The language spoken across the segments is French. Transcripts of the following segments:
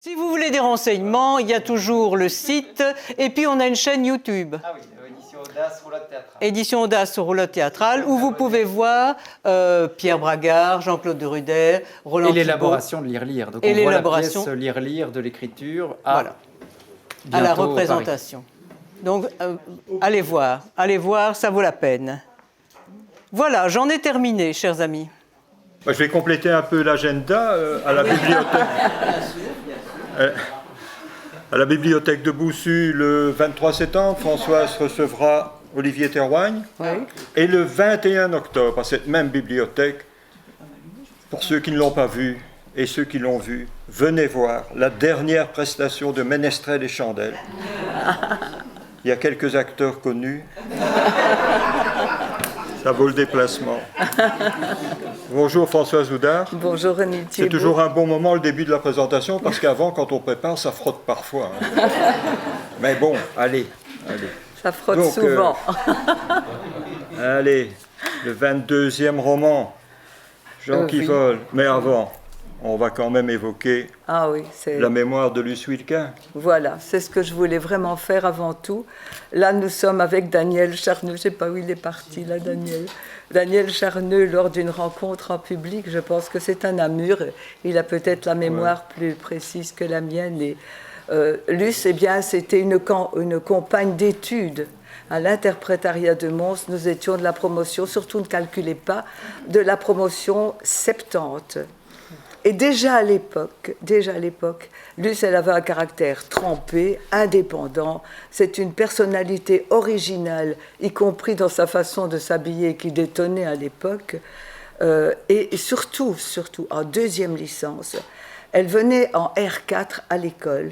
Si vous voulez des renseignements, il y a toujours le site et puis on a une chaîne YouTube. Ah oui, édition Audace, roulotte théâtrale. Édition Audace sur roulotte théâtrale, où vous pouvez voir Pierre Bragard, Jean-Claude de Ruder, Roland Et l'élaboration de Lire-Lire. Donc et on voit la l'élaboration pièce Lire-Lire de l'écriture à, voilà, à la bientôt représentation. Donc allez voir, ça vaut la peine. Voilà, j'en ai terminé, chers amis. Je vais compléter un peu l'agenda à la bibliothèque. À la bibliothèque de Boussu, le 23 septembre, Françoise recevra Olivier Terroigne. Oui. Et le 21 octobre, à cette même bibliothèque, pour ceux qui ne l'ont pas vu et ceux qui l'ont vu, venez voir la dernière prestation de Ménestrel et Chandelle. Il y a quelques acteurs connus. Ça vaut le déplacement. Bonjour Françoise Oudard. Bonjour René Thiebaud. C'est toujours un bon moment le début de la présentation parce qu'avant, quand on prépare, ça frotte parfois. Mais bon, allez. Ça frotte Donc, souvent. Allez, le 22e roman, Jean qui oui. vole. Mais avant, on va quand même évoquer Ah oui, c'est... la mémoire de Luce Wilquin. Voilà, c'est ce que je voulais vraiment faire avant tout. Là, nous sommes avec Daniel Charneux. Je ne sais pas où il est parti, là, Daniel. Daniel Charneux, lors d'une rencontre en public, je pense que c'est à Namur. Il a peut-être la mémoire plus précise que la mienne. Et, Luce, eh bien, c'était une compagne d'études à l'interprétariat de Mons. Nous étions de la promotion, surtout ne calculez pas, de la promotion 70. Et déjà à l'époque, Luce, elle avait un caractère trempé, indépendant. C'est une personnalité originale, y compris dans sa façon de s'habiller, qui détonnait à l'époque. Et surtout, en deuxième licence, elle venait en R4 à l'école.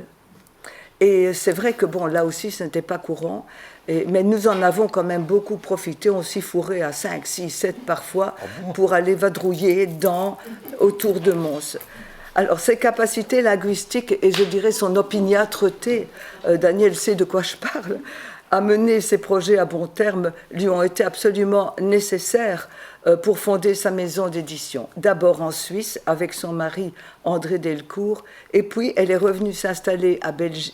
Et c'est vrai que, bon, là aussi, ce n'était pas courant. Mais nous en avons quand même beaucoup profité. On s'y fourrait à 5, 6, 7 parfois pour aller vadrouiller autour de Mons. Alors, ses capacités linguistiques et je dirais son opiniâtreté, Daniel sait de quoi je parle, à mener ses projets à bon terme lui ont été absolument nécessaires pour fonder sa maison d'édition. D'abord en Suisse avec son mari André Delcourt, et puis elle est revenue s'installer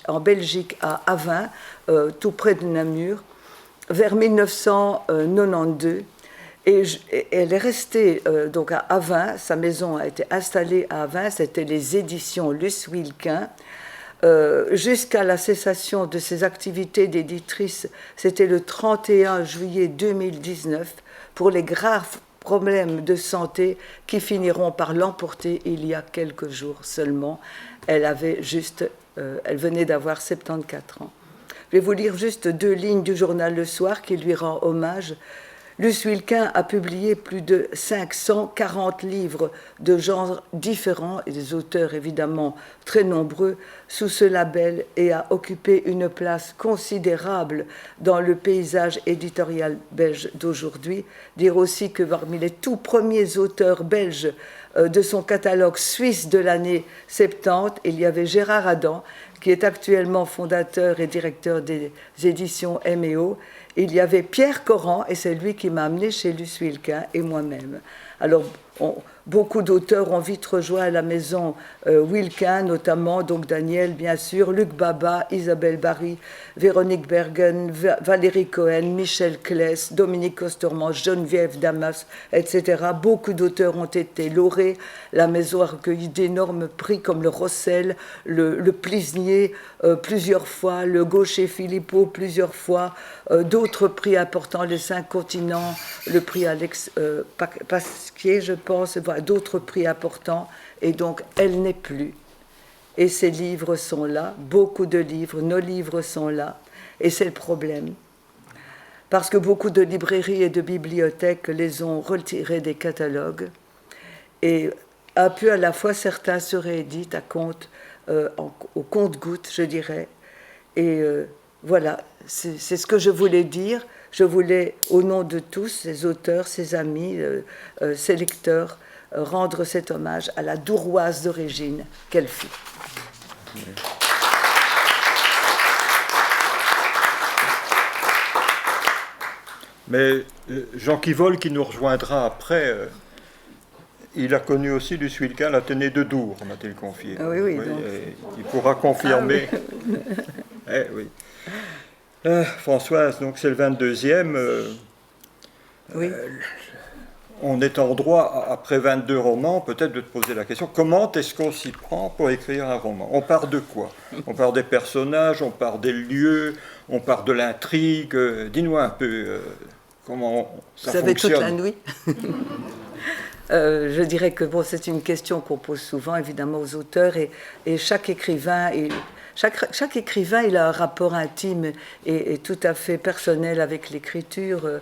en Belgique à Avin, tout près de Namur, vers 1992. Et elle est restée donc à Avin, sa maison a été installée à Avin, c'était les éditions Luce Wilquin. Jusqu'à la cessation de ses activités d'éditrice, c'était le 31 juillet 2019, pour les graves problèmes de santé qui finiront par l'emporter il y a quelques jours seulement. Elle venait d'avoir 74 ans. Je vais vous lire juste 2 lignes du journal Le Soir qui lui rend hommage. Luce Wilquin a publié plus de 540 livres de genres différents et des auteurs évidemment très nombreux sous ce label et a occupé une place considérable dans le paysage éditorial belge d'aujourd'hui. Dire aussi que parmi les tout premiers auteurs belges de son catalogue suisse de l'année 70, il y avait Gérard Adam, qui est actuellement fondateur et directeur des éditions M&O. Il y avait Pierre Coran, et c'est lui qui m'a amené chez Luce Wilquin, et moi-même. Alors, beaucoup d'auteurs ont vite rejoint la maison Wilquin, notamment donc Daniel, bien sûr, Luc Baba, Isabelle Barry, Véronique Bergen, Valérie Cohen, Michel Kless, Dominique Osterman, Geneviève Damas, etc. Beaucoup d'auteurs ont été laurés. La maison a recueilli d'énormes prix comme le Rossel, le Plisnier plusieurs fois, le Gaucher Philippot plusieurs fois, d'autres prix importants, les 5 continents, le prix Alex Pasquier, je pense, voilà, d'autres prix importants, et donc elle n'est plus. Et ces livres sont là, beaucoup de livres, nos livres sont là, et c'est le problème. Parce que beaucoup de librairies et de bibliothèques les ont retirés des catalogues, et un peu à la fois certains se rééditent à compte, au compte-gouttes, je dirais. Et voilà, c'est ce que je voulais dire. Je voulais, au nom de tous, ces auteurs, ces amis, ces lecteurs, rendre cet hommage à la Douroise d'origine qu'elle fut. Mais Jean qui vole, qui nous rejoindra après, il a connu aussi Luce Wilquin, l'Athénée de Dour, m'a-t-il confié. Oui, oui. Donc... et il pourra confirmer. Oui. Françoise, donc c'est le 22e. Oui. On est en droit, après 22 romans, peut-être de te poser la question, comment est-ce qu'on s'y prend pour écrire un roman? On part de quoi? On part des personnages, on part des lieux, on part de l'intrigue. Dis-nous un peu comment ça fonctionne. Vous avez toute la nuit. Je dirais que bon, c'est une question qu'on pose souvent, évidemment, aux auteurs, et chaque écrivain... Chaque écrivain, il a un rapport intime et tout à fait personnel avec l'écriture.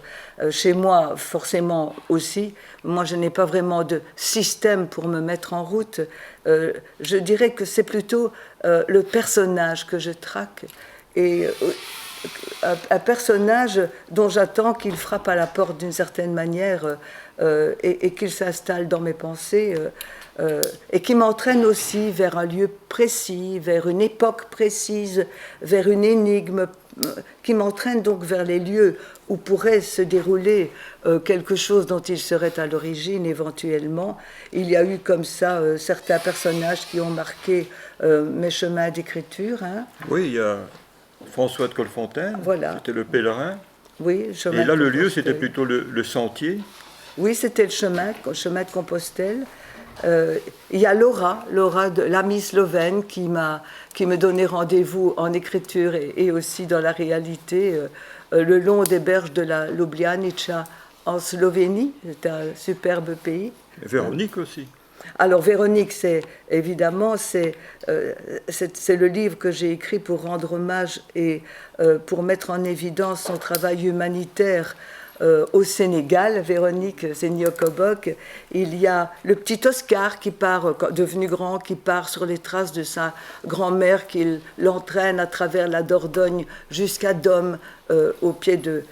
Chez moi, forcément aussi. Moi, je n'ai pas vraiment de système pour me mettre en route. Je dirais que c'est plutôt le personnage que je traque. Et un personnage dont j'attends qu'il frappe à la porte d'une certaine manière et qu'il s'installe dans mes pensées. Et qui m'entraîne aussi vers un lieu précis, vers une époque précise, vers une énigme, qui m'entraîne donc vers les lieux où pourrait se dérouler quelque chose dont il serait à l'origine éventuellement. Il y a eu comme ça certains personnages qui ont marqué mes chemins d'écriture. Hein. Oui, il y a François de Colfontaine, voilà. C'était le pèlerin. Oui, et là, le lieu, c'était plutôt le sentier. Oui, c'était le chemin de Compostelle. Il y a Laura de l'amie slovène qui me donnait rendez-vous en écriture et aussi dans la réalité le long des berges de la Ljubljanica en Slovénie. C'est un superbe pays. Et Véronique aussi. Alors Véronique, c'est évidemment c'est le livre que j'ai écrit pour rendre hommage et pour mettre en évidence son travail humanitaire au Sénégal. Véronique Zeniokobok. Il y a le petit Oscar qui part, devenu grand, qui part sur les traces de sa grand-mère, qui l'entraîne à travers la Dordogne jusqu'à Dôme, au pied de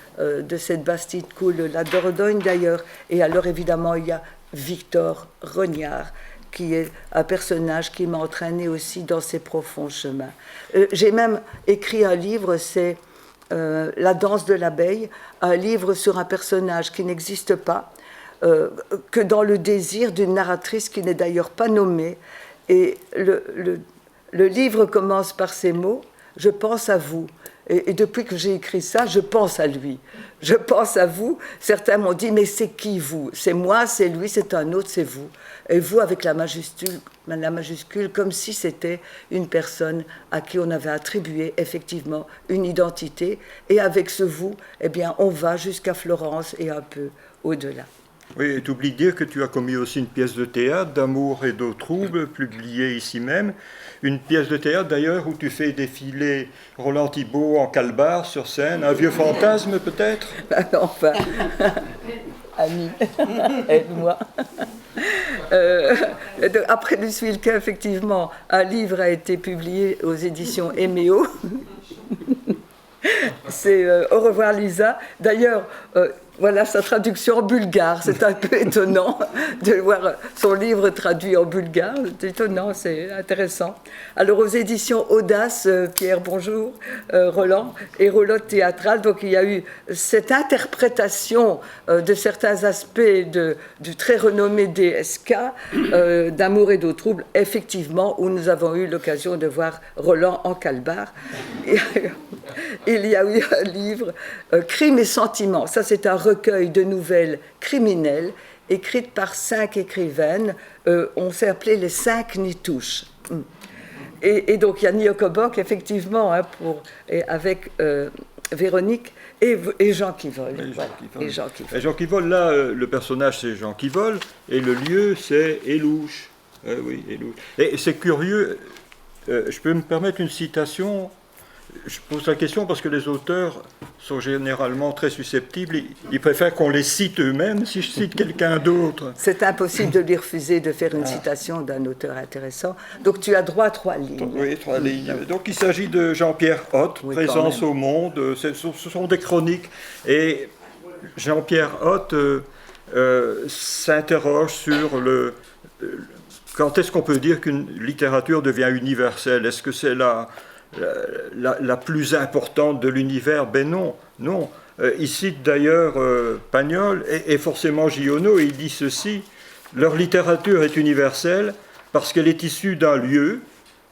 cette bastide coule la Dordogne d'ailleurs. Et alors évidemment il y a Victor Rognard, qui est un personnage qui m'a entraîné aussi dans ses profonds chemins. J'ai même écrit un livre, c'est La danse de l'abeille, un livre sur un personnage qui n'existe pas, que dans le désir d'une narratrice qui n'est d'ailleurs pas nommée. Et le livre commence par ces mots: je pense à vous. Et depuis que j'ai écrit ça, je pense à lui. Je pense à vous. Certains m'ont dit, mais c'est qui vous? C'est moi, c'est lui, c'est un autre, c'est vous. Et vous avec la majuscule, comme si c'était une personne à qui on avait attribué effectivement une identité. Et avec ce vous, eh bien, on va jusqu'à Florence et un peu au-delà. Oui, et tu oublies de dire que tu as commis aussi une pièce de théâtre, D'amour et d'eau trouble, publiée ici même. Une pièce de théâtre d'ailleurs où tu fais défiler Roland Thibault en calbar sur scène. Un vieux fantasme peut-être? Enfin, Annie, aide-moi. Après Luce Wilquin, effectivement, un livre a été publié aux éditions Éméo. C'est Au revoir Lisa. D'ailleurs, voilà sa traduction en bulgare. C'est un peu étonnant de voir son livre traduit en bulgare. C'est étonnant, c'est intéressant. Alors aux éditions Audace, Pierre, bonjour, Roland, et Roulotte théâtrale. Donc il y a eu cette interprétation de certains aspects du très renommé DSK, D'amour et d'eau trouble, effectivement, où nous avons eu l'occasion de voir Roland en calbar. Il y a eu un livre, Crimes et sentiments. Ça, c'est un recueil de nouvelles criminelles écrites par 5 écrivaines. On s'est appelé les 5 Nitouches. Et donc, il y a Niokobok, effectivement, hein, avec Véronique et Jean qui vole. Et Jean qui vole, là, le personnage, c'est Jean qui vole, et le lieu, c'est Élouche. Oui, Élouche. Et c'est curieux, je peux me permettre une citation. Je pose la question parce que les auteurs sont généralement très susceptibles. Ils préfèrent qu'on les cite eux-mêmes si je cite quelqu'un d'autre. C'est impossible de lui refuser de faire une citation d'un auteur intéressant. Donc tu as droit à 3 lignes. Oui, 3 lignes. Donc il s'agit de Jean-Pierre Hott, oui, Présence au monde. Ce sont des chroniques. Et Jean-Pierre Hott s'interroge sur quand est-ce qu'on peut dire qu'une littérature devient universelle? Est-ce que c'est la plus importante de l'univers? Ben non, non. Il cite d'ailleurs Pagnol et forcément Giono, et il dit ceci: Leur littérature est universelle parce qu'elle est issue d'un lieu,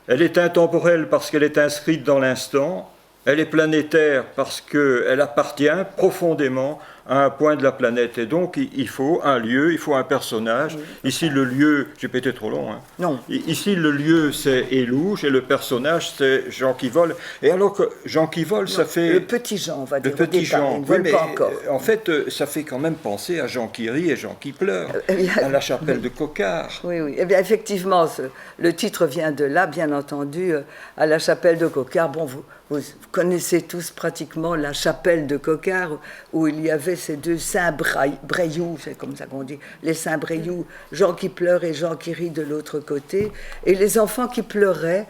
elle est intemporelle parce qu'elle est inscrite dans l'instant, elle est planétaire parce qu'elle appartient profondément à un point de la planète. Et donc, il faut un lieu, il faut un personnage. Oui. Ici, le lieu, j'ai pas été trop long. Hein. Non. Ici, le lieu, c'est Élouche, et le personnage, c'est Jean qui vole. Et alors que Jean qui vole, non, ça fait... Le petit Jean, on va dire. Le petit Jean, il ne vole pas encore. En fait, ça fait quand même penser à Jean qui rit et Jean qui pleure, à la chapelle de Coquart. Oui, oui. Eh bien, effectivement, le titre vient de là, bien entendu, à la chapelle de Coquart. Bon, vous connaissez tous pratiquement la chapelle de Coquart, où il y avait ces deux saints Bréioux, c'est comme ça qu'on dit, les saints Bréioux, Jean qui pleure et Jean qui rit de l'autre côté, et les enfants qui pleuraient,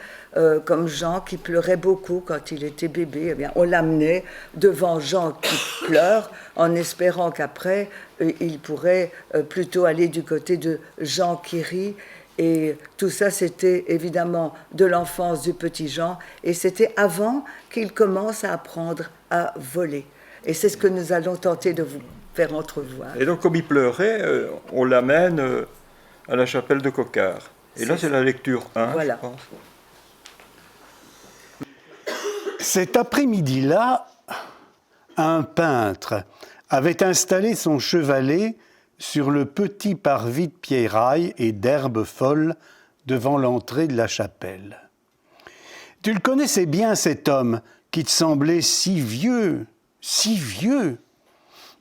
comme Jean qui pleurait beaucoup quand il était bébé, eh bien, on l'amenait devant Jean qui pleure, en espérant qu'après, il pourrait plutôt aller du côté de Jean qui rit. Et tout ça, c'était évidemment de l'enfance du petit Jean, et c'était avant qu'il commence à apprendre à voler. Et c'est ce que nous allons tenter de vous faire entrevoir. Et donc, comme il pleurait, on l'amène à la chapelle de Coquart. Et là, c'est la lecture 1, voilà. Je pense. Cet après-midi-là, un peintre avait installé son chevalet sur le petit parvis de pierrailles et d'herbes folles devant l'entrée de la chapelle. Tu le connaissais bien, cet homme, qui te semblait si vieux, si vieux.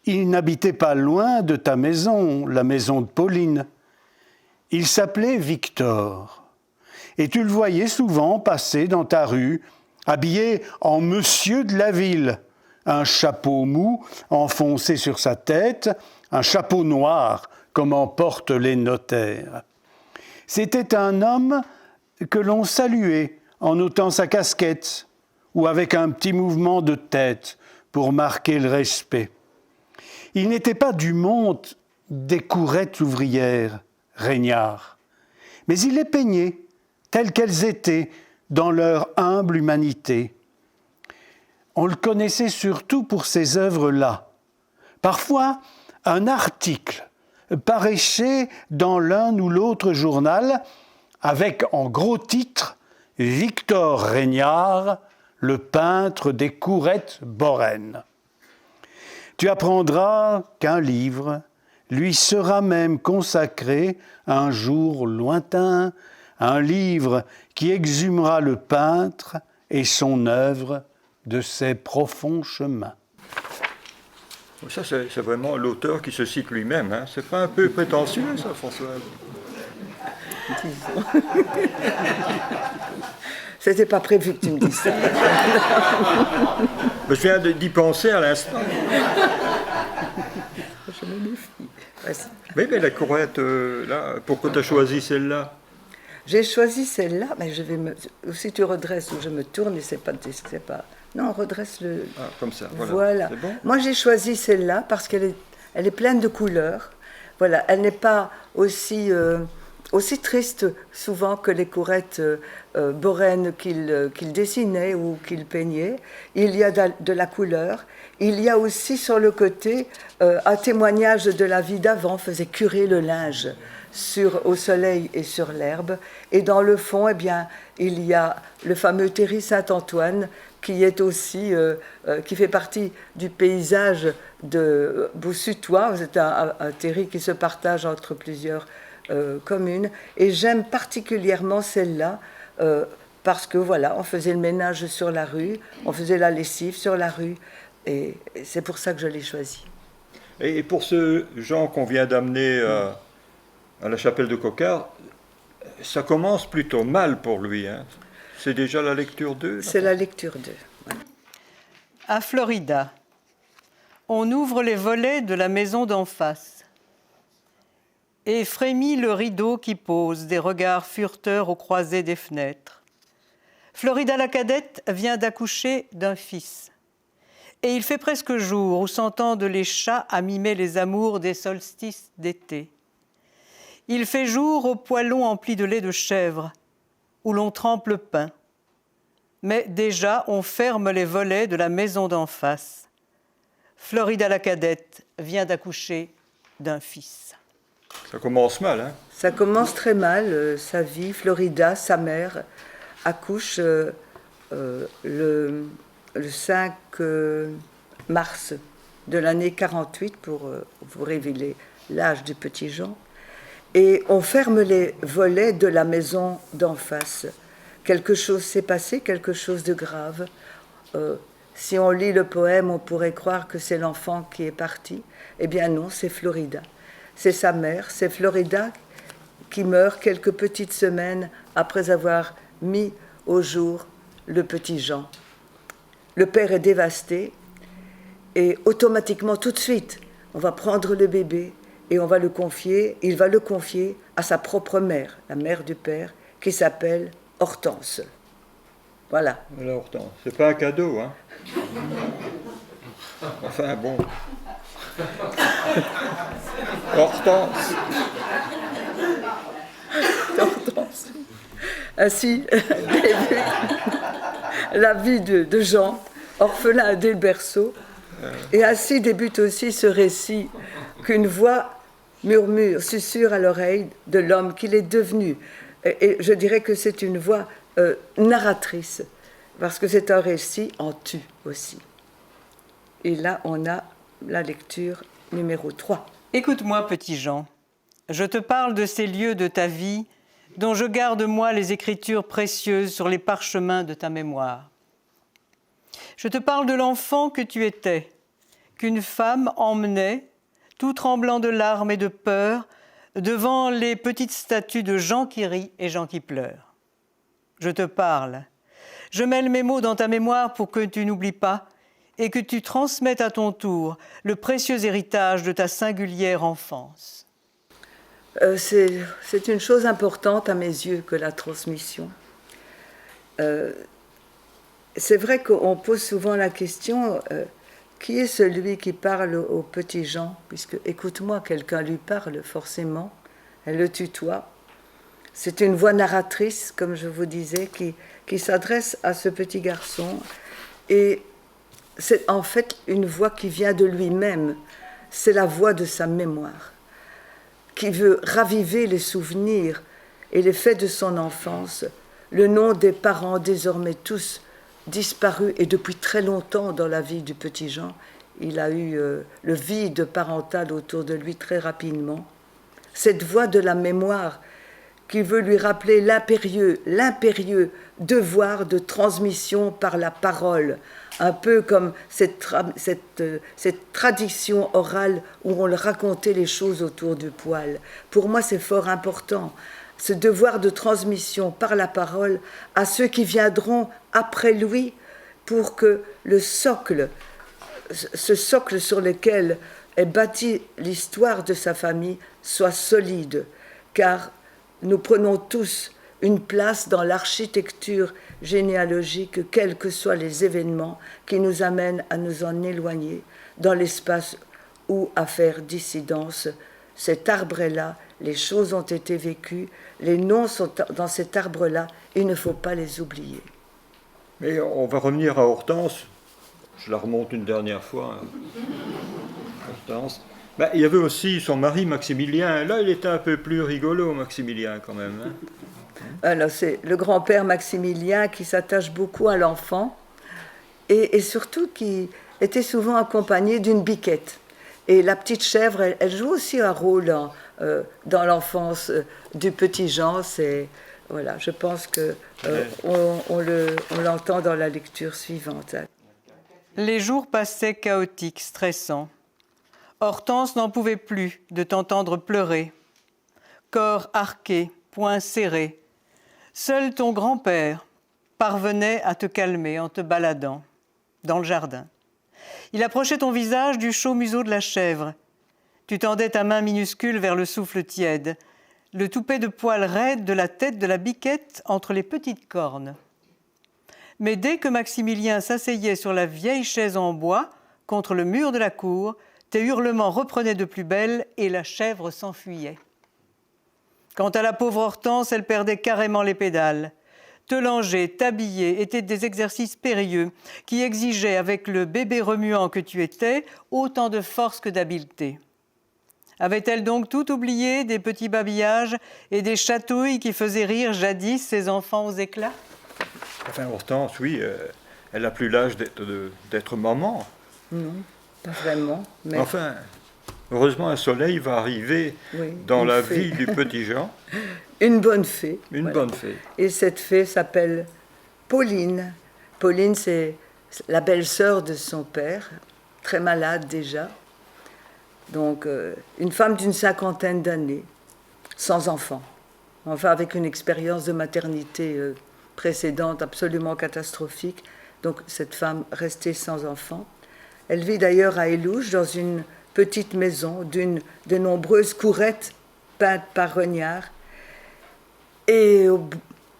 Il n'habitait pas loin de ta maison, la maison de Pauline. Il s'appelait Victor. Et tu le voyais souvent passer dans ta rue, habillé en monsieur de la ville, un chapeau mou enfoncé sur sa tête, un chapeau noir, comme en portent les notaires. C'était un homme que l'on saluait en ôtant sa casquette ou avec un petit mouvement de tête pour marquer le respect. Il n'était pas du monde des courettes ouvrières, Régnard, mais il les peignait telles qu'elles étaient dans leur humble humanité. On le connaissait surtout pour ces œuvres-là. Parfois, un article paraissait dans l'un ou l'autre journal avec en gros titre « Victor Régnard, le peintre des courettes boraines ». Tu apprendras qu'un livre lui sera même consacré un jour lointain, un livre qui exhumera le peintre et son œuvre de ses profonds chemins. Ça, c'est vraiment l'auteur qui se cite lui-même. Hein. C'est pas un peu prétentieux, ça, François? C'était pas prévu que tu me dises ça. Je viens d'y penser à l'instant. Je me méfie. Mais la courette, là, pourquoi tu as choisi celle-là? J'ai choisi celle-là, mais si tu redresses ou je me tourne, c'est pas. Non, redresse le. Ah, comme ça, voilà. C'est bon? Moi, j'ai choisi celle-là parce qu'elle est pleine de couleurs. Voilà, elle n'est pas aussi triste souvent que les courettes boraines qu'il dessinait ou qu'il peignait. Il y a de la couleur. Il y a aussi sur le côté un témoignage de la vie d'avant, faisait curer le linge au soleil et sur l'herbe. Et dans le fond, eh bien, il y a le fameux terri Saint-Antoine qui est aussi, qui fait partie du paysage de Boussutois. C'est un terri qui se partage entre plusieurs communes. Et j'aime particulièrement celle-là parce que voilà, on faisait le ménage sur la rue, on faisait la lessive sur la rue. Et c'est pour ça que je l'ai choisi. Et pour ce Jean qu'on vient d'amener à la chapelle de Coquart, ça commence plutôt mal pour lui. Hein. C'est déjà la lecture 2 ? C'est la lecture 2. Voilà. À Florida, on ouvre les volets de la maison d'en face. Et frémit le rideau qui pose des regards furteurs aux croisées des fenêtres. Florida la cadette vient d'accoucher d'un fils. Et il fait presque jour où s'entendent les chats à mimer les amours des solstices d'été. Il fait jour au poêlon empli de lait de chèvre, où l'on trempe le pain. Mais déjà, on ferme les volets de la maison d'en face. Florida la cadette vient d'accoucher d'un fils. Ça commence mal, hein? Ça commence très mal, sa vie. Florida, sa mère, accouche le 5 mars de l'année 48, pour vous révéler l'âge du petit Jean. Et on ferme les volets de la maison d'en face. Quelque chose s'est passé, quelque chose de grave. Si on lit le poème, on pourrait croire que c'est l'enfant qui est parti. Eh bien non, c'est Florida. C'est sa mère, c'est Florida qui meurt quelques petites semaines après avoir mis au jour le petit Jean. Le père est dévasté et automatiquement, tout de suite, on va prendre le bébé et on va le confier, il va le confier à sa propre mère, la mère du père, qui s'appelle Hortense. Voilà. Voilà, Hortense. C'est pas un cadeau, hein? Enfin, bon. Hortense. Hortense. Ainsi débute la vie de Jean, orphelin dès le berceau. Et ainsi débute aussi ce récit qu'une voix murmure, susurre à l'oreille de l'homme qu'il est devenu. Et je dirais que c'est une voix narratrice, parce que c'est un récit en tu aussi. Et là, on a la lecture numéro 3. Écoute-moi, petit Jean. Je te parle de ces lieux de ta vie dont je garde moi les écritures précieuses sur les parchemins de ta mémoire. Je te parle de l'enfant que tu étais, qu'une femme emmenait, tout tremblant de larmes et de peur, devant les petites statues de Jean qui rit et Jean qui pleure. Je te parle. Je mêle mes mots dans ta mémoire pour que tu n'oublies pas et que tu transmettes à ton tour le précieux héritage de ta singulière enfance. C'est une chose importante à mes yeux que la transmission. C'est vrai qu'on pose souvent la question, qui est celui qui parle au petit Jean? Puisque, écoute-moi, quelqu'un lui parle forcément, elle le tutoie. C'est une voix narratrice, comme je vous disais, qui s'adresse à ce petit garçon. Et c'est en fait une voix qui vient de lui-même. C'est la voix de sa mémoire, qui veut raviver les souvenirs et les faits de son enfance, le nom des parents désormais tous disparus et depuis très longtemps dans la vie du petit Jean. Il a eu le vide parental autour de lui très rapidement. Cette voix de la mémoire qui veut lui rappeler l'impérieux devoir de transmission par la parole, un peu comme cette tradition orale où on racontait les choses autour du poêle. Pour moi, c'est fort important, ce devoir de transmission par la parole à ceux qui viendront après lui, pour que le socle, ce socle sur lequel est bâtie l'histoire de sa famille, soit solide, car nous prenons tous une place dans l'architecture généalogique, quels que soient les événements qui nous amènent à nous en éloigner dans l'espace ou à faire dissidence. Cet arbre est là, les choses ont été vécues, les noms sont dans cet arbre-là, il ne faut pas les oublier. Mais on va revenir à Hortense. Je la remonte une dernière fois. Hortense. Ben, il y avait aussi son mari Maximilien. Là, il était un peu plus rigolo, Maximilien, quand même. Hein. Alors, c'est le grand-père Maximilien qui s'attache beaucoup à l'enfant et surtout qui était souvent accompagné d'une biquette. Et la petite chèvre, elle joue aussi un rôle dans l'enfance du petit Jean. Voilà, je pense on l'entend dans la lecture suivante. Les jours passaient chaotiques, stressants. Hortense n'en pouvait plus de t'entendre pleurer. Corps arqué, poings serrés. Seul ton grand-père parvenait à te calmer en te baladant dans le jardin. Il approchait ton visage du chaud museau de la chèvre. Tu tendais ta main minuscule vers le souffle tiède, le toupet de poils raides de la tête de la biquette entre les petites cornes. Mais dès que Maximilien s'asseyait sur la vieille chaise en bois, contre le mur de la cour, tes hurlements reprenaient de plus belle et la chèvre s'enfuyait. Quant à la pauvre Hortense, elle perdait carrément les pédales. Te langer, t'habiller étaient des exercices périlleux qui exigeaient, avec le bébé remuant que tu étais, autant de force que d'habileté. Avait-elle donc tout oublié des petits babillages et des chatouilles qui faisaient rire jadis ses enfants aux éclats? Enfin, Hortense, oui, elle n'a plus l'âge d'être maman. Non, pas vraiment. Mais Enfin, heureusement, un soleil va arriver oui, dans une la fée. vie du petit Jean. Une bonne fée. Une voilà. bonne fée. Et cette fée s'appelle Pauline. Pauline, c'est la belle-sœur de son père, très malade déjà. Donc, une femme d'une 50aine d'années, sans enfant. Enfin, avec une expérience de maternité précédente absolument catastrophique. Donc, cette femme restée sans enfant. Elle vit d'ailleurs à Élouges, dans une petite maison d'une de nombreuses courettes peintes par Regnard. Et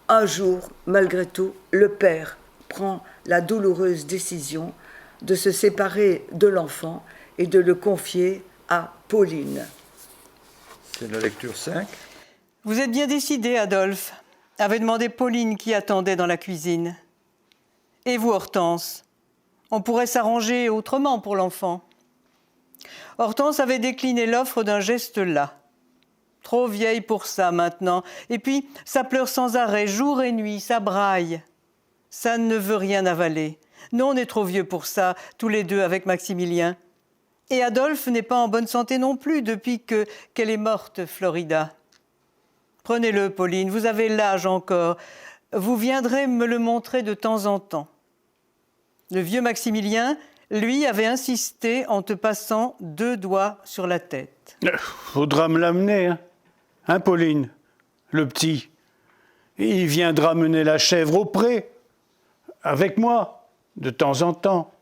un jour, malgré tout, le père prend la douloureuse décision de se séparer de l'enfant et de le confier à Pauline. C'est la lecture 5. Vous êtes bien décidé, Adolphe, avait demandé Pauline qui attendait dans la cuisine. Et vous, Hortense? On pourrait s'arranger autrement pour l'enfant. Hortense avait décliné l'offre d'un geste las. Trop vieille pour ça maintenant. Et puis, ça pleure sans arrêt, jour et nuit, ça braille. Ça ne veut rien avaler. Non, on est trop vieux pour ça, tous les deux avec Maximilien. Et Adolphe n'est pas en bonne santé non plus depuis qu'elle est morte, Florida. Prenez-le, Pauline, vous avez l'âge encore. Vous viendrez me le montrer de temps en temps. Le vieux Maximilien, lui, avait insisté en te passant 2 doigts sur la tête. Faudra me l'amener, hein, Pauline, le petit. Il viendra mener la chèvre au pré, avec moi, de temps en temps.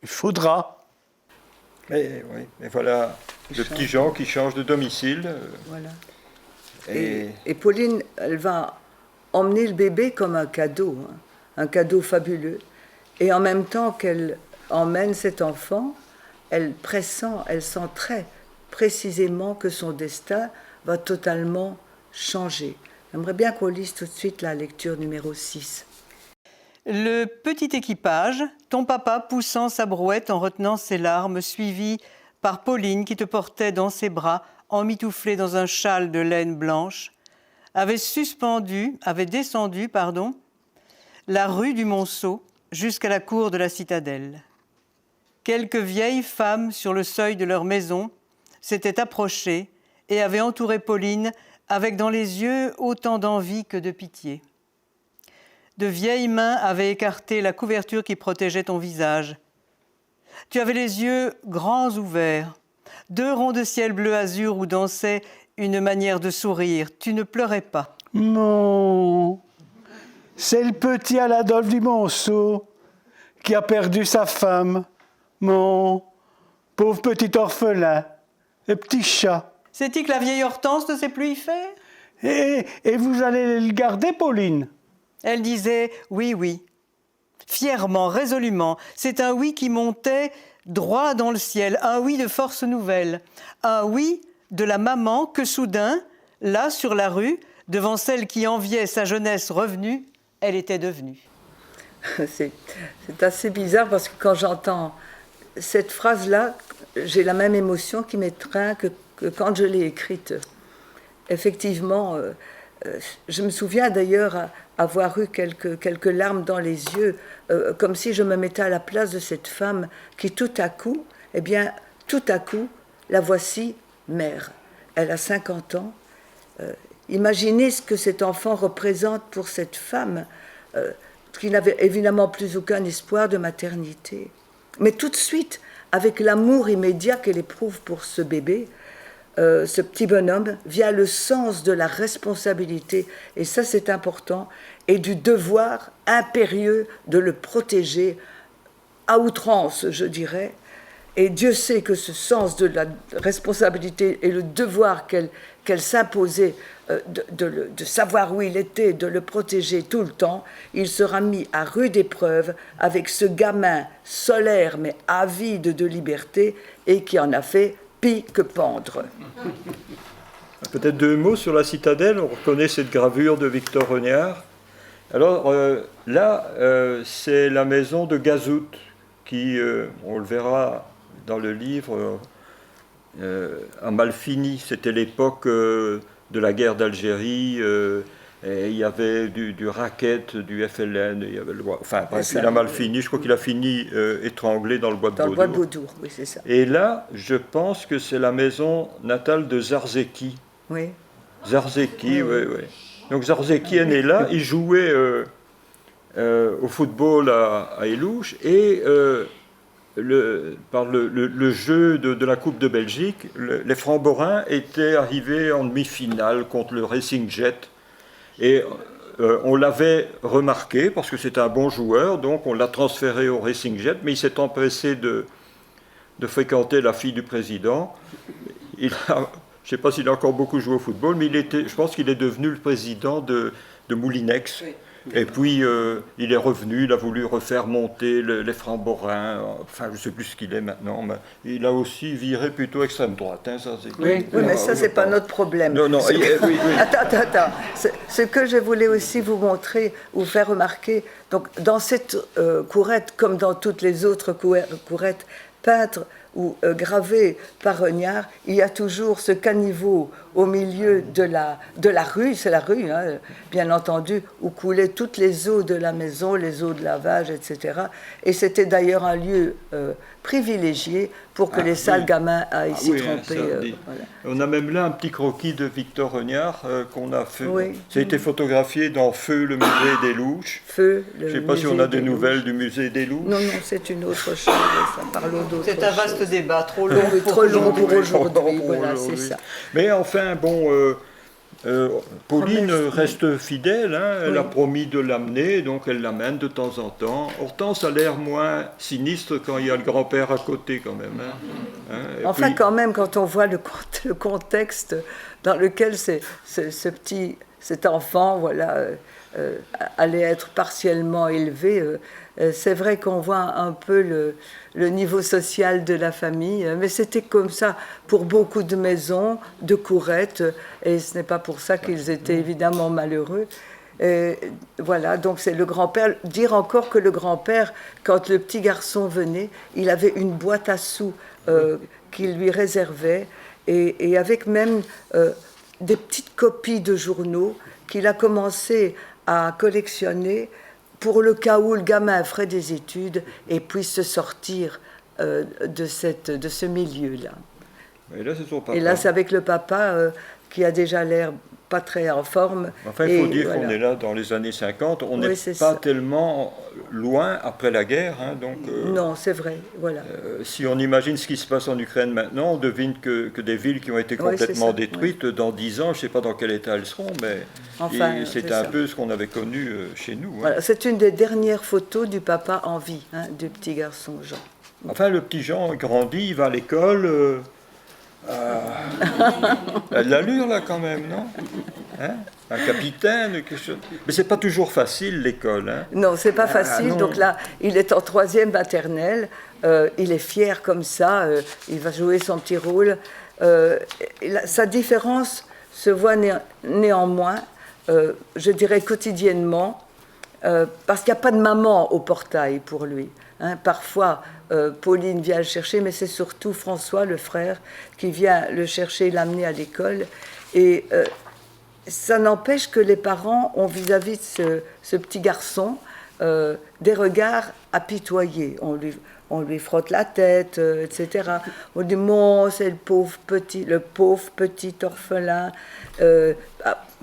Il faudra. Mais oui, mais voilà, le petit Jean qui change de domicile. Voilà. Et Et Pauline, elle va emmener le bébé comme un cadeau fabuleux. Et en même temps qu'elle emmène cet enfant, elle sent très précisément que son destin va totalement changer. J'aimerais bien qu'on lise tout de suite la lecture numéro 6. Le petit équipage, ton papa poussant sa brouette en retenant ses larmes, suivi par Pauline qui te portait dans ses bras, emmitouflée dans un châle de laine blanche, avait descendu, la rue du Monceau jusqu'à la cour de la citadelle. Quelques vieilles femmes sur le seuil de leur maison s'étaient approchées et avaient entouré Pauline avec dans les yeux autant d'envie que de pitié. De vieilles mains avaient écarté la couverture qui protégeait ton visage. Tu avais les yeux grands ouverts, 2 ronds de ciel bleu azur où dansait une manière de sourire. Tu ne pleurais pas. Non, c'est le petit Adolphe du Monceau qui a perdu sa femme. Mon pauvre petit orphelin, le petit chat. C'est-il que la vieille Hortense ne sait plus y faire? Et vous allez le garder, Pauline? Elle disait oui, oui. Fièrement, résolument. C'est un oui qui montait droit dans le ciel, un oui de force nouvelle, un oui de la maman que soudain, là sur la rue, devant celle qui enviait sa jeunesse revenue, elle était devenue. C'est assez bizarre parce que quand j'entends cette phrase-là, j'ai la même émotion qui m'étreint que quand je l'ai écrite. Effectivement, je me souviens d'ailleurs avoir eu quelques larmes dans les yeux, comme si je me mettais à la place de cette femme qui tout à coup, la voici mère. Elle a 50 ans. Imaginez ce que cet enfant représente pour cette femme qui n'avait évidemment plus aucun espoir de maternité. Mais tout de suite, avec l'amour immédiat qu'elle éprouve pour ce bébé, ce petit bonhomme, vient le sens de la responsabilité, et ça c'est important, et du devoir impérieux de le protéger à outrance, je dirais. Et Dieu sait que ce sens de la responsabilité et le devoir qu'elle s'imposait de savoir où il était, de le protéger tout le temps, il sera mis à rude épreuve avec ce gamin solaire mais avide de liberté et qui en a fait pis que pendre. peut-être 2 mots sur la citadelle. On reconnaît cette gravure de Victor Regnard. Alors là, c'est la maison de Gazout qui, on le verra dans le livre, Amalfini, c'était l'époque de la guerre d'Algérie. Et il y avait du racket, du FLN, il y avait enfin bref, il a mal fini, je crois qu'il a fini étranglé dans le bois de Beaudour. Dans le bois de Beaudour, oui, c'est ça. Et là, je pense que c'est la maison natale de Zarzeki. Oui. Zarzeki, oui. Donc Zarzeki est né là, il jouait au football à Élouche, et par le jeu de la Coupe de Belgique, les Framborins étaient arrivés en demi-finale contre le Racing Jet. Et on l'avait remarqué parce que c'était un bon joueur, donc on l'a transféré au Racing Jet, mais il s'est empressé de fréquenter la fille du président. Je ne sais pas s'il a encore beaucoup joué au football, mais je pense qu'il est devenu le président de Moulinex. Oui. Et puis il est revenu, il a voulu refaire monter les Framborins, enfin je ne sais plus ce qu'il est maintenant, mais il a aussi viré plutôt extrême droite. Hein, ça, oui, mais ça c'est pas notre problème. Non, oui. Attends. Ce que je voulais aussi vous montrer, vous faire remarquer, donc dans cette courette, comme dans toutes les autres courettes peintres ou gravées par Renard, il y a toujours ce caniveau au milieu de la rue, c'est la rue, hein, bien entendu, où coulaient toutes les eaux de la maison, les eaux de lavage, etc. Et c'était d'ailleurs un lieu privilégié pour que les sales gamins aillent s'y tremper. Voilà. On a même là un petit croquis de Victor Renard qu'on a fait. Oui. Ça a été photographié dans Feu, le musée des Louches. Feu, je ne sais pas si on a des nouvelles du musée des Louches. Non, c'est une autre chose, ça parle d'autre chose. C'est un vaste débat, trop long pour aujourd'hui, voilà, c'est ça. Mais enfin, bon, Pauline reste fidèle, hein, elle a promis de l'amener, donc elle l'amène de temps en temps. Hortense a l'air moins sinistre quand il y a le grand-père à côté quand même. Enfin, quand même, quand on voit le contexte dans lequel cet enfant allait être partiellement élevé, c'est vrai qu'on voit un peu le niveau social de la famille, mais c'était comme ça pour beaucoup de maisons, de courettes, et ce n'est pas pour ça qu'ils étaient évidemment malheureux. Et voilà, donc c'est le grand-père. Dire encore que le grand-père, quand le petit garçon venait, il avait une boîte à sous qu'il lui réservait, et avec même des petites copies de journaux qu'il a commencé à collectionner pour le cas où le gamin ferait des études et puisse se sortir de ce milieu-là. Et là, c'est son papa. Et là, c'est avec le papa qui a déjà l'air pas très en forme. Enfin, il faut dire qu'on est là dans les années 50. On n'est pas tellement loin après la guerre. Hein, donc, non, c'est vrai. Voilà. Si on imagine ce qui se passe en Ukraine maintenant, on devine que des villes qui ont été complètement détruites, dans 10 ans, je ne sais pas dans quel état elles seront, mais c'était un peu ce qu'on avait connu chez nous. Hein. Voilà, c'est une des dernières photos du papa en vie, hein, du petit garçon Jean. Enfin, le petit Jean grandit, il va à l'école. L'allure là quand même, non, hein, un capitaine, quelque chose. Mais c'est pas toujours facile l'école. Hein. Non, c'est pas facile. Donc là, il est en 3e maternelle. Il est fier comme ça. Il va jouer son petit rôle. Sa différence se voit néanmoins, je dirais quotidiennement, parce qu'il n'y a pas de maman au portail pour lui. Hein, parfois, Pauline vient le chercher, mais c'est surtout François, le frère, qui vient le chercher et l'amener à l'école. Et ça n'empêche que les parents ont vis-à-vis de ce petit garçon des regards apitoyés. On lui frotte la tête, etc. On dit « Mon, c'est le pauvre petit orphelin ».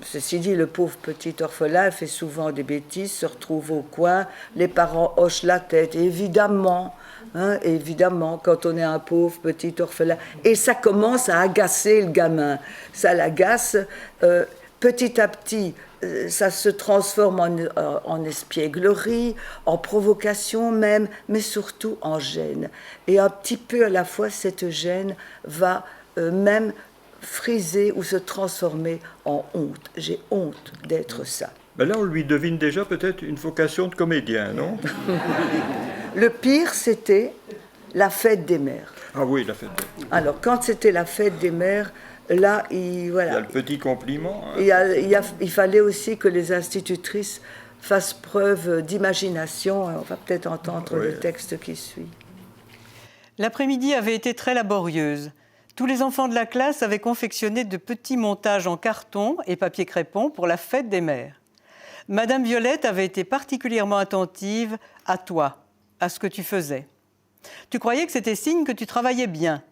Ceci dit, le pauvre petit orphelin fait souvent des bêtises, se retrouve au coin, les parents hochent la tête, évidemment, quand on est un pauvre petit orphelin. Et ça commence à agacer le gamin, ça l'agace. Petit à petit, ça se transforme en espièglerie, en provocation même, mais surtout en gêne. Et un petit peu à la fois, cette gêne va même friser ou se transformer en honte. J'ai honte d'être ça. Ben là, on lui devine déjà peut-être une vocation de comédien, non? Le pire, c'était la fête des mères. Ah oui, la fête des mères. Alors, quand c'était la fête des mères, là, il y a le petit compliment. Hein. Il fallait aussi que les institutrices fassent preuve d'imagination. On va peut-être entendre le texte qui suit. L'après-midi avait été très laborieuse. Tous les enfants de la classe avaient confectionné de petits montages en carton et papier crépon pour la fête des mères. Madame Violette avait été particulièrement attentive à toi, à ce que tu faisais. Tu croyais que c'était signe que tu travaillais bien.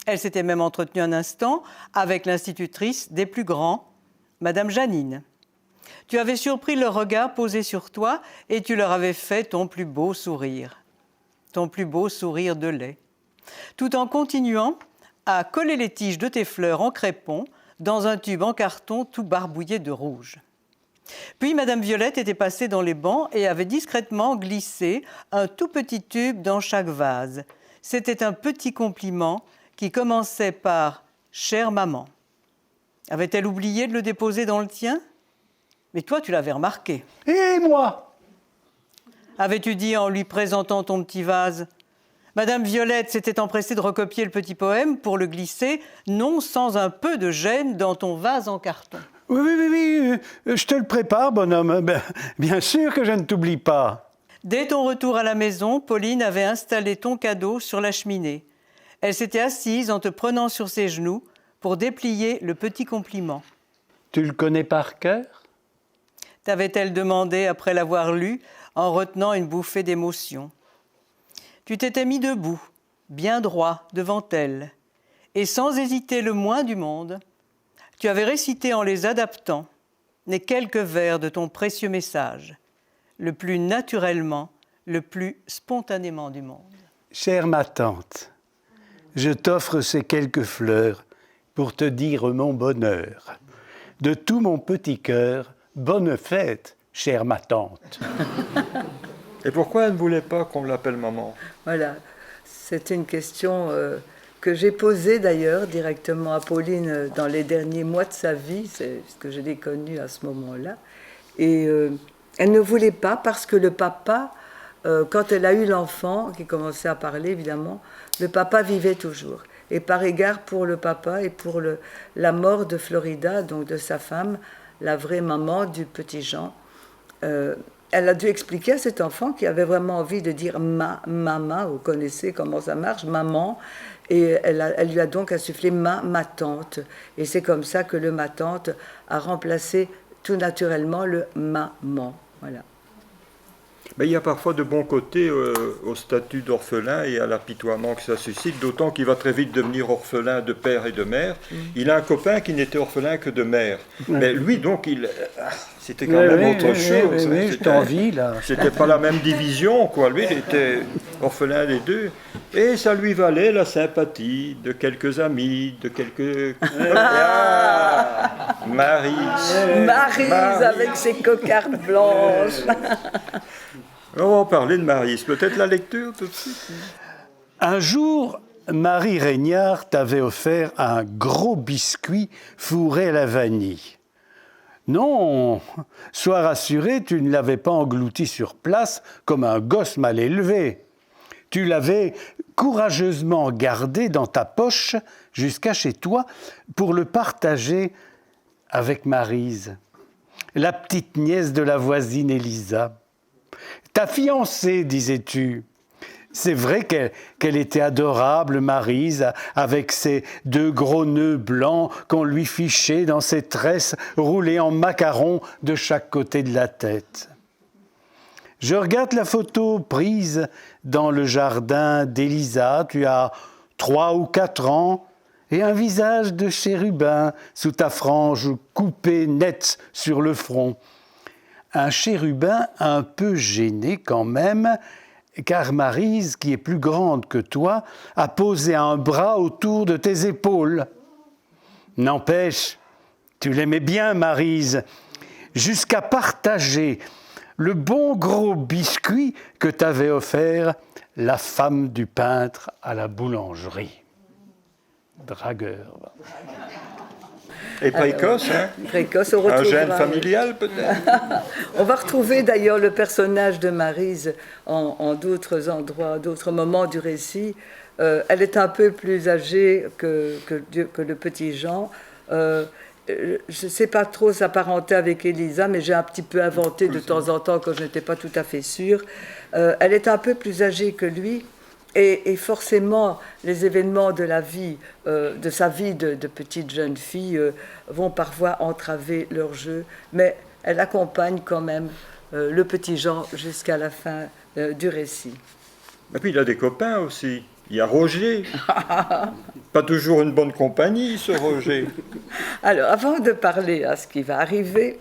Elle s'était même entretenue un instant avec l'institutrice des plus grands, Madame Janine. Tu avais surpris leur regard posé sur toi et tu leur avais fait ton plus beau sourire de lait, tout en continuant à coller les tiges de tes fleurs en crépon dans un tube en carton tout barbouillé de rouge. Puis Madame Violette était passée dans les bancs et avait discrètement glissé un tout petit tube dans chaque vase. C'était un petit compliment qui commençait par « Chère maman ». Avait-elle oublié de le déposer dans le tien ? Mais toi, tu l'avais remarqué. Et moi ? Avais-tu dit en lui présentant ton petit vase ? Madame Violette s'était empressée de recopier le petit poème pour le glisser, non sans un peu de gêne, dans ton vase en carton. Oui, je te le prépare, bonhomme. Bien sûr que je ne t'oublie pas. Dès ton retour à la maison, Pauline avait installé ton cadeau sur la cheminée. Elle s'était assise en te prenant sur ses genoux pour déplier le petit compliment. Tu le connais par cœur ? T'avait-elle demandé après l'avoir lu, en retenant une bouffée d'émotion. Tu t'étais mis debout, bien droit, devant elle, et sans hésiter le moins du monde, tu avais récité en les adaptant les quelques vers de ton précieux message, le plus naturellement, le plus spontanément du monde. Chère ma tante, je t'offre ces quelques fleurs pour te dire mon bonheur. De tout mon petit cœur, bonne fête, chère ma tante. Et pourquoi elle ne voulait pas qu'on l'appelle maman? Voilà, c'est une question que j'ai posée d'ailleurs directement à Pauline dans les derniers mois de sa vie, c'est ce que je l'ai connue à ce moment-là. Et elle ne voulait pas parce que le papa, quand elle a eu l'enfant, qui commençait à parler évidemment, le papa vivait toujours. Et par égard pour le papa et pour la mort de Florida, donc de sa femme, la vraie maman du petit Jean, elle a dû expliquer à cet enfant qui avait vraiment envie de dire maman, vous connaissez comment ça marche, maman, et elle lui a donc insufflé ma tante. Et c'est comme ça que le ma tante a remplacé tout naturellement le maman. Voilà. Mais il y a parfois de bons côtés au statut d'orphelin et à l'apitoiement que ça suscite, d'autant qu'il va très vite devenir orphelin de père et de mère. Il a un copain qui n'était orphelin que de mère. Mais lui, donc, c'était quand même autre chose. Oui, je t'envie, là. C'était pas la même division, quoi. Lui, il était orphelin des deux. Et ça lui valait la sympathie de quelques amis, de quelques... Maryse avec ses cocardes blanches. On va en parler de Maryse. Peut-être la lecture tout de suite. Un jour, Marie Régnard t'avait offert un gros biscuit fourré à la vanille. Non, sois rassuré, tu ne l'avais pas englouti sur place comme un gosse mal élevé. Tu l'avais courageusement gardé dans ta poche jusqu'à chez toi pour le partager avec Maryse, la petite nièce de la voisine Élisa. Ta fiancée, disais-tu. C'est vrai qu'elle était adorable, Maryse, avec ses 2 gros nœuds blancs qu'on lui fichait dans ses tresses roulées en macarons de chaque côté de la tête. Je regarde la photo prise dans le jardin d'Élisa. Tu as 3 ou 4 ans et un visage de chérubin sous ta frange coupée nette sur le front. Un chérubin un peu gêné quand même, car Maryse, qui est plus grande que toi, a posé un bras autour de tes épaules. N'empêche, tu l'aimais bien, Maryse, jusqu'à partager le bon gros biscuit que t'avait offert la femme du peintre à la boulangerie. Dragueur. Et précoce, hein? Précoce, on un gène retrouvera. familial, peut-être? On va retrouver d'ailleurs le personnage de Maryse en d'autres endroits, d'autres moments du récit. Elle est un peu plus âgée que le petit Jean. Je ne sais pas trop s'apparenter avec Élisa, mais j'ai un petit peu inventé de temps en temps quand je n'étais pas tout à fait sûre. Elle est un peu plus âgée que lui Et forcément, les événements de la vie, de sa vie de petite jeune fille, vont parfois entraver leur jeu, mais elle accompagne quand même le petit Jean jusqu'à la fin du récit. Et puis il a des copains aussi. Il y a Roger. Pas toujours une bonne compagnie, ce Roger. Alors, avant de parler à ce qui va arriver,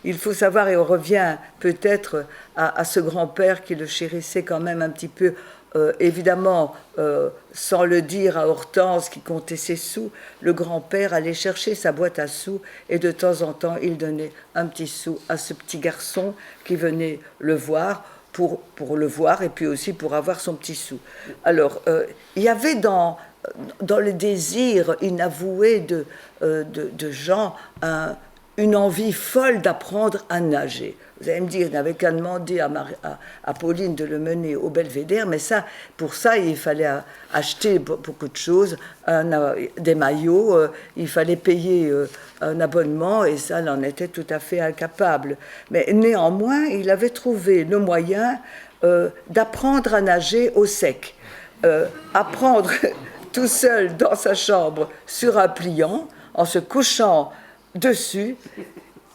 il faut savoir, et on revient peut-être à ce grand-père qui le chérissait quand même un petit peu, évidemment, sans le dire à Hortense qui comptait ses sous, le grand-père allait chercher sa boîte à sous et de temps en temps, il donnait un petit sou à ce petit garçon qui venait le voir, pour le voir et puis aussi pour avoir son petit sou. Alors, il y avait dans le désir inavoué de Jean une envie folle d'apprendre à nager. Vous allez me dire, il n'avait qu'à demander à Pauline de le mener au Belvédère, mais ça, pour ça, il fallait acheter beaucoup de choses, des maillots, il fallait payer un abonnement, et ça, il en était tout à fait incapable. Mais néanmoins, il avait trouvé le moyen d'apprendre à nager au sec, apprendre tout seul dans sa chambre sur un pliant, en se couchant dessus.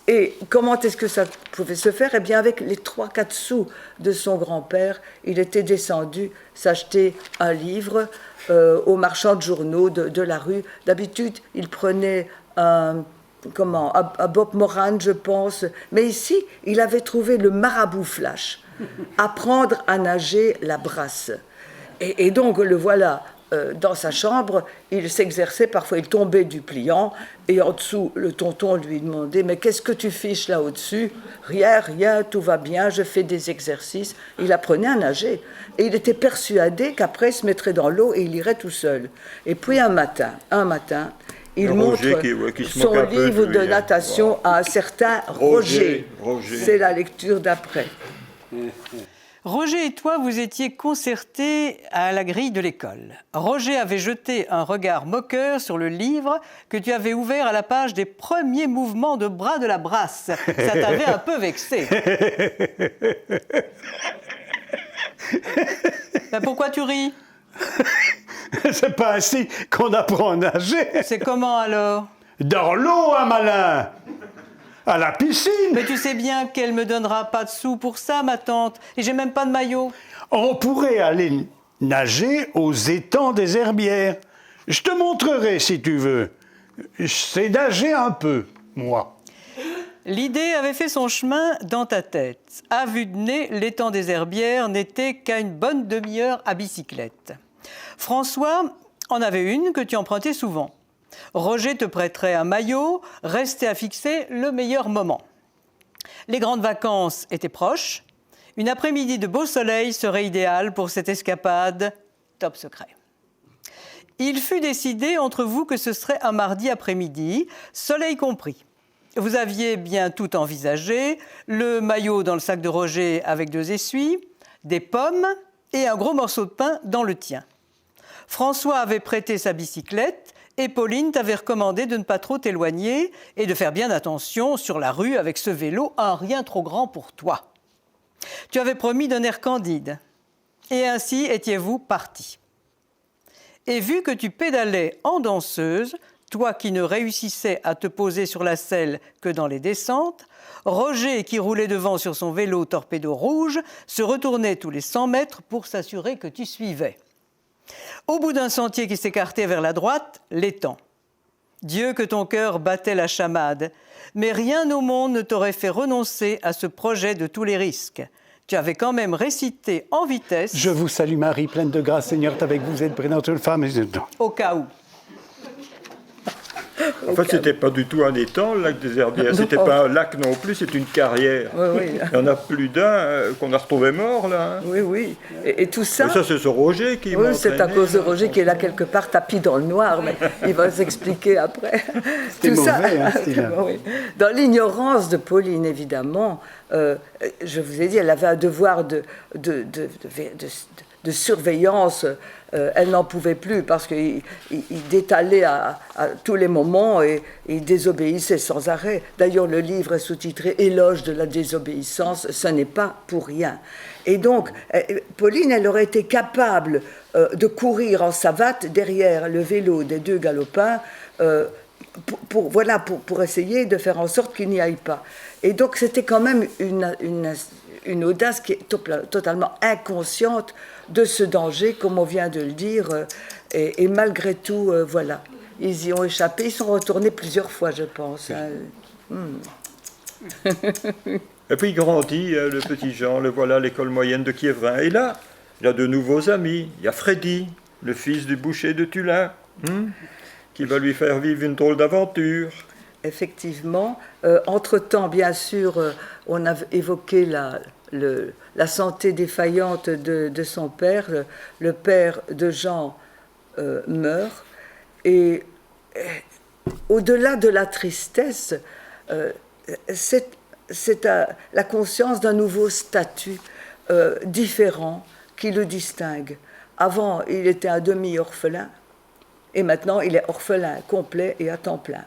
Et comment est-ce que ça pouvait se faire? Eh bien, avec les 3-4 sous de son grand-père, il était descendu s'acheter un livre au marchand de journaux de la rue. D'habitude, il prenait un Bob Moran, je pense. Mais ici, il avait trouvé le Marabout Flash, apprendre à nager la brasse. Et donc, le voilà dans sa chambre, il s'exerçait, parfois il tombait du pliant, et en dessous, le tonton lui demandait « Mais qu'est-ce que tu fiches là au-dessus ?»« Rien, rien, tout va bien, je fais des exercices. » Il apprenait à nager, et il était persuadé qu'après, il se mettrait dans l'eau et il irait tout seul. Et puis un matin, il montre son livre de natation à un certain Roger. C'est la lecture d'après. Roger et toi, vous étiez concertés à la grille de l'école. Roger avait jeté un regard moqueur sur le livre que tu avais ouvert à la page des premiers mouvements de bras de la brasse. Ça t'avait un peu vexé. Ben pourquoi tu ris? C'est pas ainsi qu'on apprend à nager. C'est comment alors? Dans l'eau, un malin. À la piscine. Mais tu sais bien qu'elle me donnera pas de sous pour ça, ma tante. Et j'ai même pas de maillot. On pourrait aller nager aux étangs des Herbières. Je te montrerai si tu veux. Je sais nager un peu, moi. L'idée avait fait son chemin dans ta tête. À vue de nez, l'étang des Herbières n'était qu'à une bonne demi-heure à bicyclette. François en avait une que tu empruntais souvent. Roger te prêterait un maillot, restait à fixer le meilleur moment. Les grandes vacances étaient proches. Une après-midi de beau soleil serait idéale pour cette escapade top secret. Il fut décidé entre vous que ce serait un mardi après-midi, soleil compris. Vous aviez bien tout envisagé, le maillot dans le sac de Roger avec 2 essuies, des pommes et un gros morceau de pain dans le tien. François avait prêté sa bicyclette et Pauline t'avait recommandé de ne pas trop t'éloigner et de faire bien attention sur la rue avec ce vélo, un rien trop grand pour toi. Tu avais promis d'un air candide. Et ainsi étiez-vous partis. Et vu que tu pédalais en danseuse, toi qui ne réussissais à te poser sur la selle que dans les descentes, Roger, qui roulait devant sur son vélo torpedo rouge, se retournait tous les 100 mètres pour s'assurer que tu suivais. Au bout d'un sentier qui s'écartait vers la droite, l'étang. Dieu que ton cœur battait la chamade, mais rien au monde ne t'aurait fait renoncer à ce projet de tous les risques. Tu avais quand même récité en vitesse... Je vous salue Marie, pleine de grâce, Seigneur est avec vous, vous êtes bénie entre toutes les femmes. Au cas où. En fait, c'était pas du tout un étang, le lac des Herbières. C'était pas un lac non plus, c'est une carrière. Oui, oui. Il y en a plus d'un qu'on a retrouvé mort, là. Hein. Oui, oui. Et tout ça... Mais ça, c'est ce Roger qui m'a Oui, c'est à entraîné, cause de Roger qui est là quelque part, tapis dans le noir, mais il va s'expliquer après. C'était mauvais, hein, oui. Dans l'ignorance de Pauline, évidemment, je vous ai dit, elle avait un devoir de de surveillance. Elle n'en pouvait plus parce qu'il détalait à tous les moments et il désobéissait sans arrêt. D'ailleurs, le livre est sous-titré « Éloge de la désobéissance », ce n'est pas pour rien. Et donc, Pauline, elle aurait été capable de courir en savate derrière le vélo des deux galopins pour essayer de faire en sorte qu'il n'y aille pas. Et donc, c'était quand même une audace qui est totalement inconsciente de ce danger, comme on vient de le dire, et malgré tout, voilà, ils y ont échappé, ils sont retournés plusieurs fois, je pense. Et puis il grandit, le petit Jean, le voilà à l'école moyenne de Quiévrain. Et là, il a de nouveaux amis. Il y a Freddy, le fils du boucher de Tulin, qui va lui faire vivre une drôle d'aventure. Effectivement. Entre-temps, bien sûr, on a évoqué la santé défaillante de son père. Le père de Jean meurt. Et au-delà de la tristesse, c'est la conscience d'un nouveau statut différent qui le distingue. Avant, il était à demi orphelin, et maintenant, il est orphelin complet et à temps plein.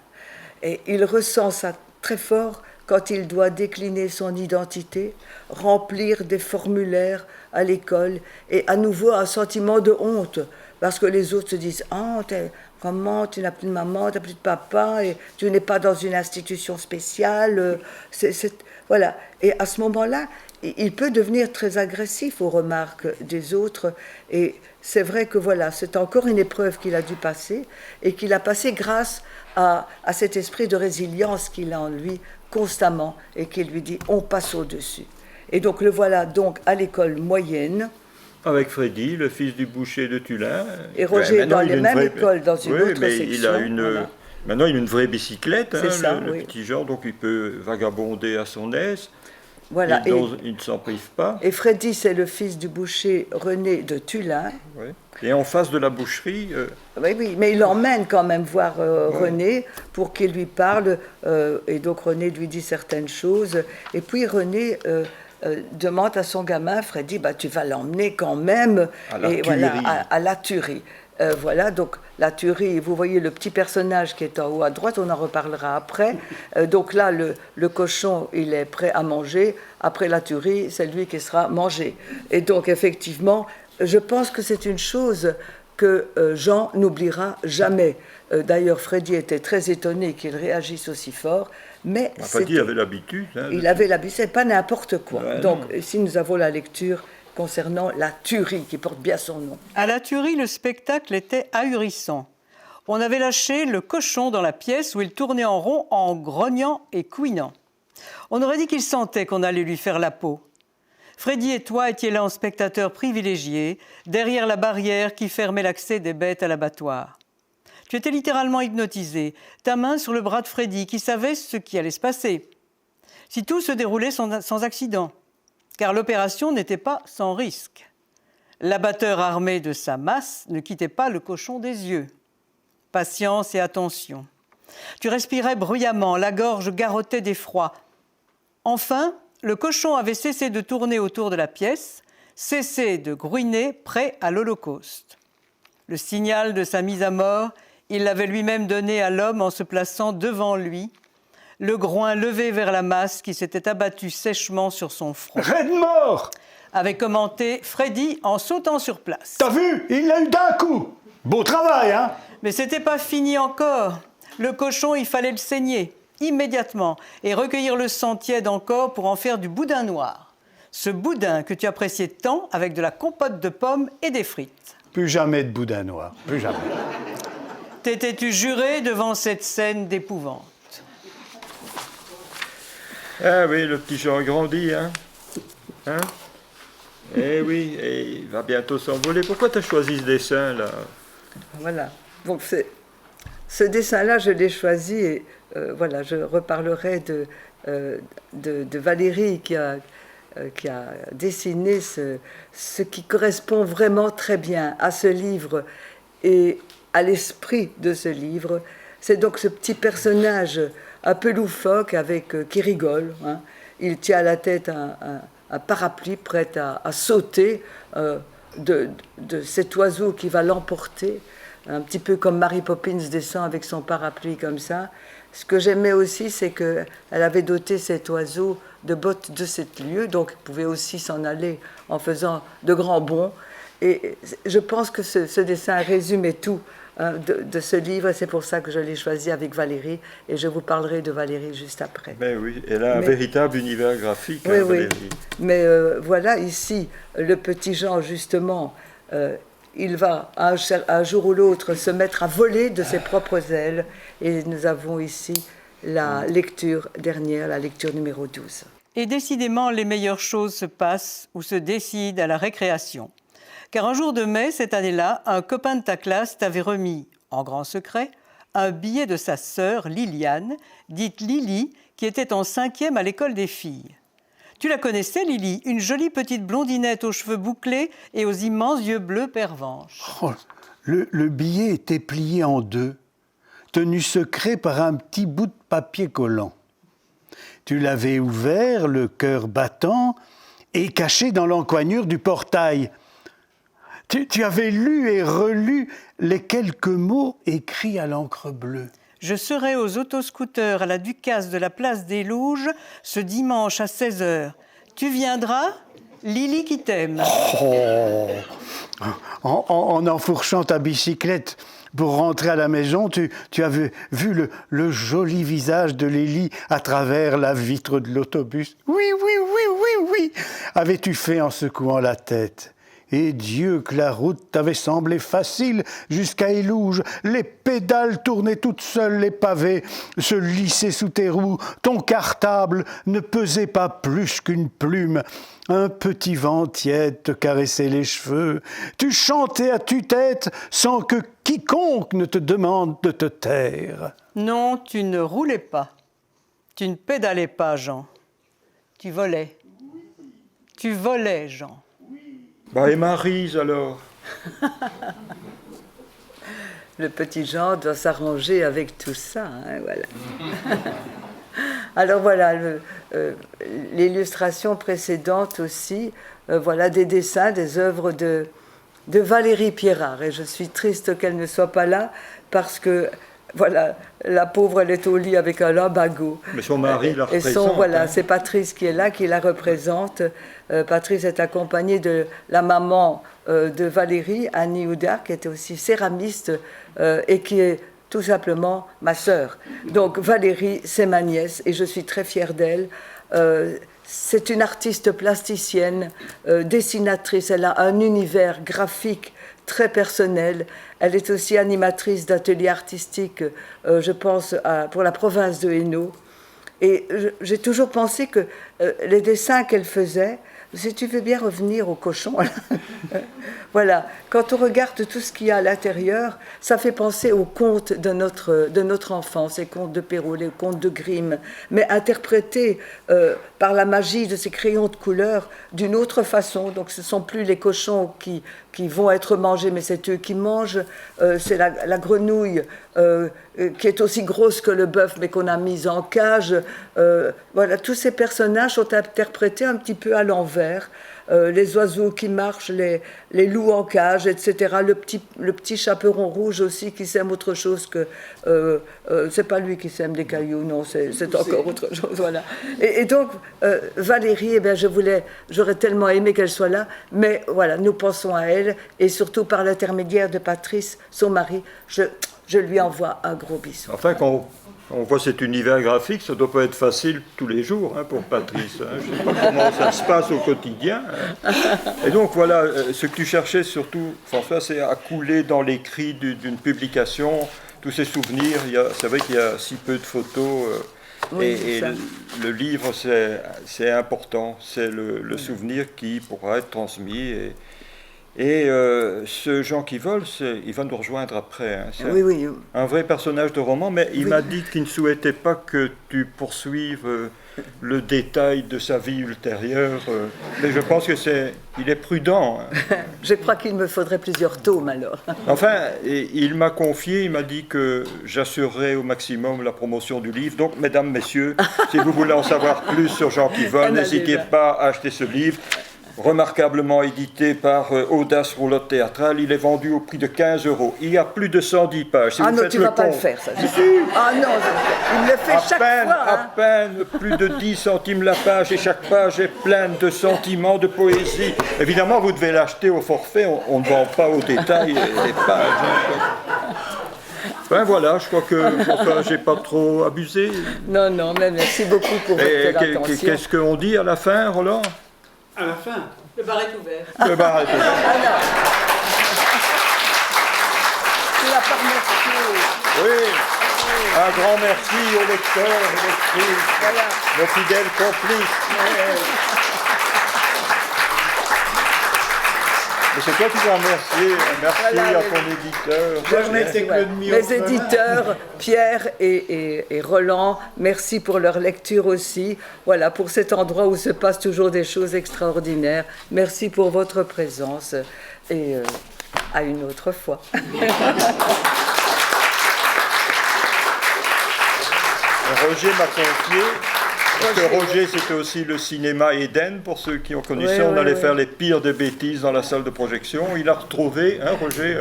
Et il ressent ça très fort quand il doit décliner son identité, remplir des formulaires à l'école, et à nouveau un sentiment de honte, parce que les autres se disent « Ah, comment, tu n'as plus de maman, tu n'as plus de papa, et tu n'es pas dans une institution spéciale. » Voilà. Et à ce moment-là, il peut devenir très agressif aux remarques des autres, et c'est vrai que voilà, c'est encore une épreuve qu'il a dû passer, et qu'il a passé grâce à cet esprit de résilience qu'il a en lui constamment, et qui lui dit « on passe au-dessus ». Et donc le voilà donc à l'école moyenne. Avec Freddy, le fils du boucher de Tulin. Et Roger dans les mêmes écoles, dans une autre mais section. Maintenant, il a une vraie bicyclette, le oui. petit Jean, donc il peut vagabonder à son aise. Voilà. Il ne s'en prive pas. Et Freddy, c'est le fils du boucher René de Tulin. Oui. Et en face de la boucherie... Oui, mais il l'emmène quand même voir René pour qu'il lui parle. Et donc René lui dit certaines choses. Et puis René demande à son gamin, Freddy, tu vas l'emmener quand même à la tuerie. Voilà, donc la tuerie, vous voyez le petit personnage qui est en haut à droite, on en reparlera après. Donc là, le cochon, il est prêt à manger. Après la tuerie, c'est lui qui sera mangé. Et donc, effectivement, je pense que c'est une chose que Jean n'oubliera jamais. D'ailleurs, Freddy était très étonné qu'il réagisse aussi fort. Mais Freddy avait l'habitude. Il avait l'habitude, c'est pas n'importe quoi. Ouais, donc, ici, nous avons la lecture concernant la tuerie, qui porte bien son nom. À la tuerie, le spectacle était ahurissant. On avait lâché le cochon dans la pièce où il tournait en rond en grognant et couinant. On aurait dit qu'il sentait qu'on allait lui faire la peau. Freddy et toi étiez là en spectateurs privilégiés, derrière la barrière qui fermait l'accès des bêtes à l'abattoir. Tu étais littéralement hypnotisé, ta main sur le bras de Freddy, qui savait ce qui allait se passer. Si tout se déroulait sans accident, car l'opération n'était pas sans risque. L'abatteur armé de sa masse ne quittait pas le cochon des yeux. Patience et attention. Tu respirais bruyamment, la gorge garrottait d'effroi. Enfin, le cochon avait cessé de tourner autour de la pièce, cessé de grouiner, prêt à l'Holocauste. Le signal de sa mise à mort, il l'avait lui-même donné à l'homme en se plaçant devant lui, le groin levé vers la masse qui s'était abattue sèchement sur son front. Raide mort! Avait commenté Freddy en sautant sur place. T'as vu? Il l'a eu d'un coup! Beau travail, hein? Mais c'était pas fini encore. Le cochon, il fallait le saigner, immédiatement, et recueillir le sang tiède encore pour en faire du boudin noir. Ce boudin que tu appréciais tant avec de la compote de pommes et des frites. Plus jamais de boudin noir, plus jamais. T'étais-tu juré devant cette scène d'épouvante? Ah oui, le petit Jean grandit, hein? Eh oui, et il va bientôt s'envoler. Pourquoi tu as choisi ce dessin, là? Voilà. Donc, ce dessin-là, je l'ai choisi et voilà, je reparlerai de Valérie qui a dessiné ce qui correspond vraiment très bien à ce livre et à l'esprit de ce livre. C'est donc ce petit personnage un peu loufoque qui rigole. Hein. Il tient à la tête un parapluie prêt à sauter de cet oiseau qui va l'emporter, un petit peu comme Mary Poppins descend avec son parapluie comme ça. Ce que j'aimais aussi, c'est qu'elle avait doté cet oiseau de bottes de 7 lieues, donc il pouvait aussi s'en aller en faisant de grands bonds. Et je pense que ce dessin résumait tout de ce livre, et c'est pour ça que je l'ai choisi avec Valérie, et je vous parlerai de Valérie juste après. Mais oui, elle a un véritable univers graphique, oui, Valérie. Oui. Mais voilà, ici, le petit Jean, justement, il va un jour ou l'autre se mettre à voler de ses propres ailes, et nous avons ici la lecture dernière, la lecture numéro 12. Et décidément, les meilleures choses se passent ou se décident à la récréation. Car un jour de mai, cette année-là, un copain de ta classe t'avait remis, en grand secret, un billet de sa sœur Liliane, dite Lily, qui était en 5e à l'école des filles. Tu la connaissais, Lily, une jolie petite blondinette aux cheveux bouclés et aux immenses yeux bleus pervenches. Oh, le billet était plié en 2, tenu secret par un petit bout de papier collant. Tu l'avais ouvert, le cœur battant, et caché dans l'encoignure du portail. Tu avais lu et relu les quelques mots écrits à l'encre bleue. Je serai aux autoscooters à la Ducasse de la place des Louges ce dimanche à 16h. Tu viendras, Lily qui t'aime. Oh. En enfourchant ta bicyclette pour rentrer à la maison, tu avais vu le joli visage de Lily à travers la vitre de l'autobus. Oui, avais-tu fait en secouant la tête. Et Dieu que la route t'avait semblé facile jusqu'à Élouges. Les pédales tournaient toutes seules, les pavés se lissaient sous tes roues. Ton cartable ne pesait pas plus qu'une plume. Un petit vent tiède te caressait les cheveux. Tu chantais à tue-tête sans que quiconque ne te demande de te taire. Non, tu ne roulais pas. Tu ne pédalais pas, Jean. Tu volais. Tu volais, Jean. Bah et Maryse alors? Le petit Jean doit s'arranger avec tout ça, hein, voilà. Alors voilà, l'illustration précédente aussi, voilà des dessins, des œuvres de Valérie Pierrard. Et je suis triste qu'elle ne soit pas là parce que, voilà, la pauvre, elle est au lit avec un lumbago. Mais son mari la représente. Voilà, c'est Patrice qui est là, qui la représente. Patrice est accompagnée de la maman de Valérie, Annie Houdard, qui était aussi céramiste et qui est tout simplement ma sœur. Donc Valérie, c'est ma nièce et je suis très fière d'elle. C'est une artiste plasticienne, dessinatrice, elle a un univers graphique très personnelle. Elle est aussi animatrice d'ateliers artistiques, je pense, pour la province de Hainaut. Et j'ai toujours pensé que les dessins qu'elle faisait, si tu veux bien revenir au cochon, voilà, quand on regarde tout ce qu'il y a à l'intérieur, ça fait penser aux contes de notre enfance, les contes de Perrault, les contes de Grimm, mais interprétés par la magie de ces crayons de couleur d'une autre façon. Donc ce ne sont plus les cochons qui vont être mangés, mais c'est eux qui mangent. C'est la grenouille qui est aussi grosse que le bœuf, mais qu'on a mise en cage. Voilà, tous ces personnages sont interprétés un petit peu à l'envers. Les oiseaux qui marchent, les loups en cage, etc. Le petit chaperon rouge aussi qui sème autre chose que... c'est pas lui qui sème des cailloux, non, c'est encore autre chose, voilà. Et donc, Valérie, eh bien, j'aurais tellement aimé qu'elle soit là, mais voilà, nous pensons à elle, et surtout par l'intermédiaire de Patrice, son mari, je lui envoie un gros bisou. Enfin, quand on voit cet univers graphique, ça ne doit pas être facile tous les jours pour Patrice. Je ne sais pas comment ça se passe au quotidien. Et donc voilà, ce que tu cherchais surtout, François, c'est à couler dans l'écrit d'une publication tous ces souvenirs. C'est vrai qu'il y a si peu de photos. Oui, et le livre, c'est important. C'est le souvenir qui pourra être transmis. Et ce Jean qui vole, il va nous rejoindre après. Hein. C'est oui. un vrai personnage de roman, mais il m'a dit qu'il ne souhaitait pas que tu poursuives le détail de sa vie ultérieure. Mais je pense qu'il est prudent. Hein. Je crois qu'il me faudrait plusieurs tomes alors. Enfin, il m'a confié, il m'a dit que j'assurerai au maximum la promotion du livre. Donc, mesdames, messieurs, si vous voulez en savoir plus sur Jean qui vole, n'hésitez pas à acheter ce livre. remarquablement édité par Audace Roulotte Théâtrale. Il est vendu au prix de 15 €. Il y a plus de 110 pages. Si Ah vous non, faites tu le vas pas le compte, faire, ça. Ah non, il me le fait chaque fois. à Hein. peine plus de 10 centimes la page, et chaque page est pleine de sentiments, de poésie. Évidemment, vous devez l'acheter au forfait, on ne vend pas au détail les pages. Ben voilà, je crois que j'ai pas trop abusé. Non, non, mais merci beaucoup pour votre attention. Qu'est-ce qu'on dit à la fin, Roland? À la fin. Le bar est ouvert. Le bar est ouvert. Ah non. Tu l'as pas remercié. Oui, un grand merci aux lecteurs et lectrices, Voilà. nos fidèles complices. Mais c'est toi qui dois remercier. Merci Voilà, à ton éditeur. Les éditeurs, Pierre et Roland, merci pour leur lecture aussi. Voilà, pour cet endroit où se passent toujours des choses extraordinaires. Merci pour votre présence et à une autre fois. Roger m'a confié, parce que Roger c'était aussi le cinéma Éden, pour ceux qui ont connu Oui, ça, on oui, allait oui. faire les pires des bêtises dans la salle de projection. Il a retrouvé, hein, Roger,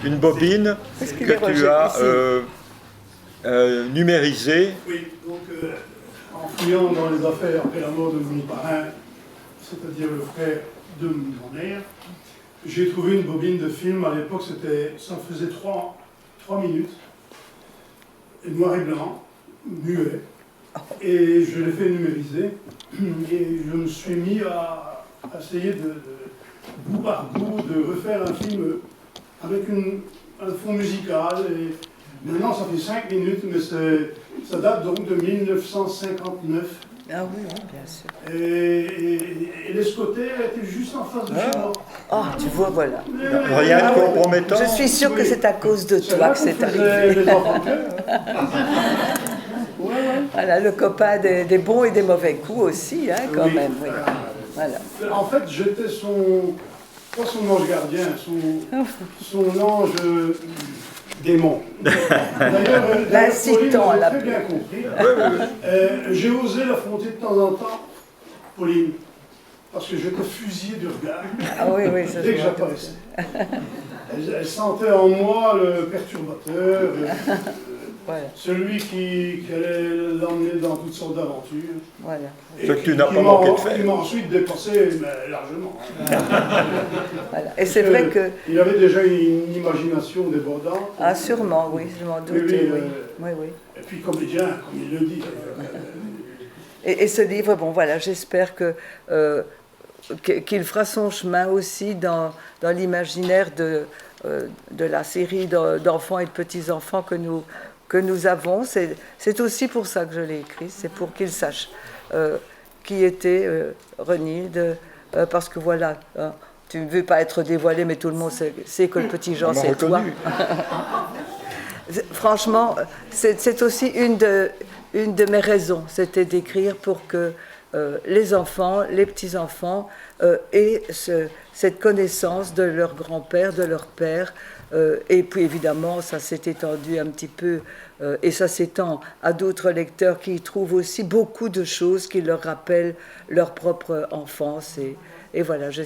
une bobine Est-ce qu'il que est tu Roger as ici numérisée. Oui, donc en fouillant dans les affaires après la mort de mon parrain, c'est-à-dire le frère de mon mère, j'ai trouvé une bobine de film. À l'époque, ça faisait 3 minutes, et noir et blanc, muet, et je l'ai fait numériser. Et je me suis mis à essayer bout par bout de refaire un film avec un fond musical. Et maintenant, ça fait 5 minutes, mais ça date donc de 1959. Ah oui, oui, bien sûr. Et l'escoté était juste en face de chez moi. Oh, tu vois, voilà. Rien Ah de oui. compromettant. Je suis sûre que c'est à cause de toi que c'est arrivé. Les enfants cœurs. Voilà, le copain des bons et des mauvais coups aussi, hein, quand Oui. même. Oui. Voilà. En fait, j'étais pas son ange gardien, son ange démon. D'ailleurs, L'incitant Pauline à a très bien compris. J'ai osé l'affronter de temps en temps, Pauline, parce que j'étais fusillé du regard Ah oui, oui, ça dès que se voit. j'apparaissais. Elle sentait en moi le perturbateur, Voilà, celui qui allait l'emmener dans toutes sortes d'aventures. voilà. Et Ce que tu n'as qui pas m'a- manqué de faire. Qui m'a ensuite dépassé mais largement. Voilà. Et c'est vrai que... Il avait déjà une imagination débordante. Ah, sûrement, oui, je m'en doute. Oui, Oui, oui, oui. Et puis comédien, comme il le dit. Et ce livre, bon, voilà, j'espère qu'il fera son chemin aussi dans l'imaginaire de la série d'enfants et de petits-enfants que nous avons. C'est aussi pour ça que je l'ai écrit, c'est pour qu'ils sachent qui était Renilde, parce que voilà, hein, tu ne veux pas être dévoilé, mais tout le monde sait que le petit Jean, On m'a c'est toi. reconnu. Franchement, c'est aussi une de mes raisons, c'était d'écrire pour que les enfants, les petits-enfants aient cette connaissance de leur grand-père, de leur père. Et puis évidemment, ça s'est étendu un petit peu, et ça s'étend à d'autres lecteurs qui y trouvent aussi beaucoup de choses qui leur rappellent leur propre enfance. Et voilà, j'ai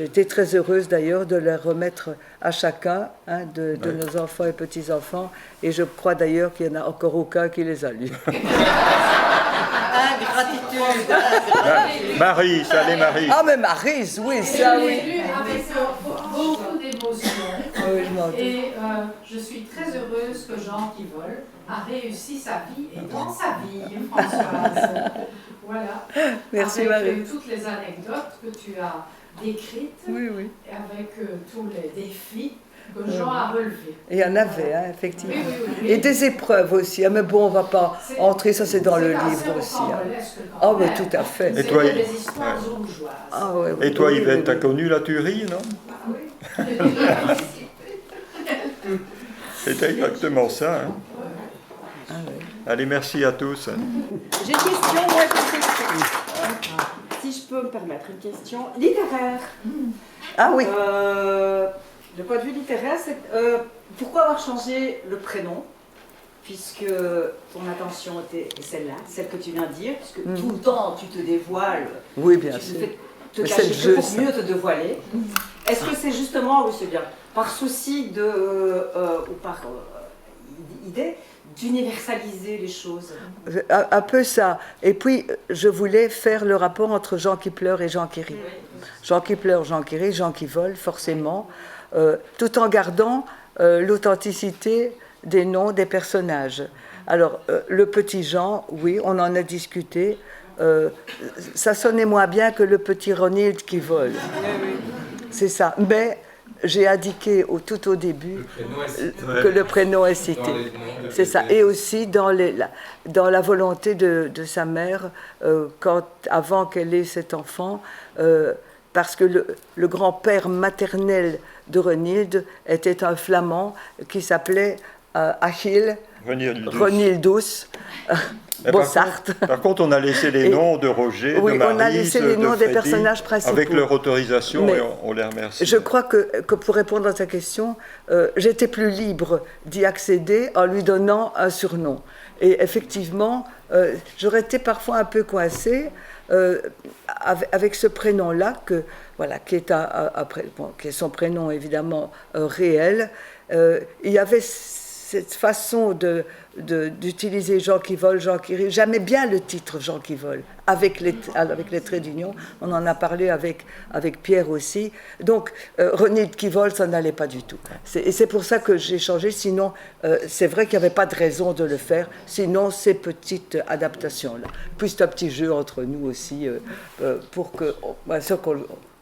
été très heureuse d'ailleurs de les remettre à chacun, hein, de nos enfants et petits-enfants, et je crois d'ailleurs qu'il n'y en a encore aucun qui les a lus. Ingratitude. Marie, ça allait Marie. Ah mais Maryse, oui, ça Je oui. l'ai lu avec beaucoup d'émotion. Oui, je m'en doute. Et je suis très heureuse que Jean qui vole a réussi sa vie et dans sa vie, Françoise. Voilà. Merci, avec Marie. toutes les anecdotes que tu as décrites, Oui, oui. et avec tous les défis que Jean a relevés. Il y en avait, hein, effectivement. Oui, oui, oui. Et des épreuves aussi, hein, mais bon, on ne va pas C'est- entrer, ça c'est dans le C'est assez livre aussi. Hein. rocambolesque quand Ah, mais même. tout à fait. Et toi, C'est des histoires bourgeoises. Ah, ouais, oui, Et toi, oui, Yvette, oui, t'as oui. connu la tuerie, non? C'était exactement ça. Hein. Ah, oui. Allez, merci à tous. J'ai une question, moi, une question. Si je peux me permettre, une question littéraire. Ah oui. Le point de vue littéraire, c'est pourquoi avoir changé le prénom, puisque ton intention était celle-là, celle que tu viens de dire, puisque tout le temps tu te dévoiles. Oui, bien Tu sûr. fais- te Mais cacher c'est le que jeu, pour ça. mieux te dévoiler. Est-ce que c'est justement, oui c'est bien, par souci de, ou par idée d'universaliser les choses? Un peu ça. Et puis, je voulais faire le rapport entre Jean qui pleure et Jean qui rit. Jean qui pleure, Jean qui rit, Jean qui vole, forcément, tout en gardant l'authenticité des noms des personnages. Alors, le petit Jean, oui, on en a discuté. Ça sonnait moins bien que le petit Ronald qui vole. C'est ça. Mais j'ai indiqué tout au début que le prénom est cité. C'est ça. Et aussi dans la volonté de sa mère, avant qu'elle ait cet enfant, parce que le grand-père maternel de Renilde était un flamand qui s'appelait Achille Renildus Bossart. Par contre, on a laissé les noms de Roger, oui, de Maryse, on a laissé les noms de des Freddy, personnages principaux. avec leur autorisation, Mais et on les remercie. je crois que pour répondre à ta question, j'étais plus libre d'y accéder en lui donnant un surnom. Et effectivement, j'aurais été parfois un peu coincée avec ce prénom-là, qui est qui est son prénom évidemment réel. Il y avait cette façon d'utiliser Jean qui vole, Jean qui rit. J'aimais bien le titre Jean qui vole, avec les traits d'union. On en a parlé avec Pierre aussi. Donc, Renilde qui vole, ça n'allait pas du tout. Et c'est pour ça que j'ai changé. Sinon, c'est vrai qu'il n'y avait pas de raison de le faire. Sinon, ces petites adaptations-là. Puis c'est un petit jeu entre nous aussi, pour que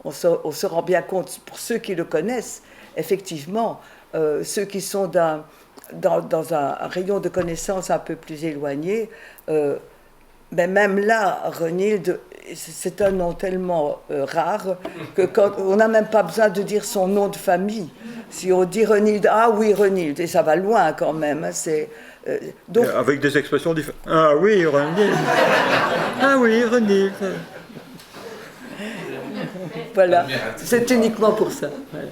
on se rend bien compte, pour ceux qui le connaissent, effectivement, ceux qui sont dans un rayon de connaissances un peu plus éloigné, mais même là, Renilde, c'est un nom tellement rare que on n'a même pas besoin de dire son nom de famille. Si on dit Renilde, ah oui, Renilde, et ça va loin quand même. Donc, avec des expressions différentes. Ah oui, Renilde. Ah oui, Renilde. Voilà, c'est uniquement pour ça. Voilà.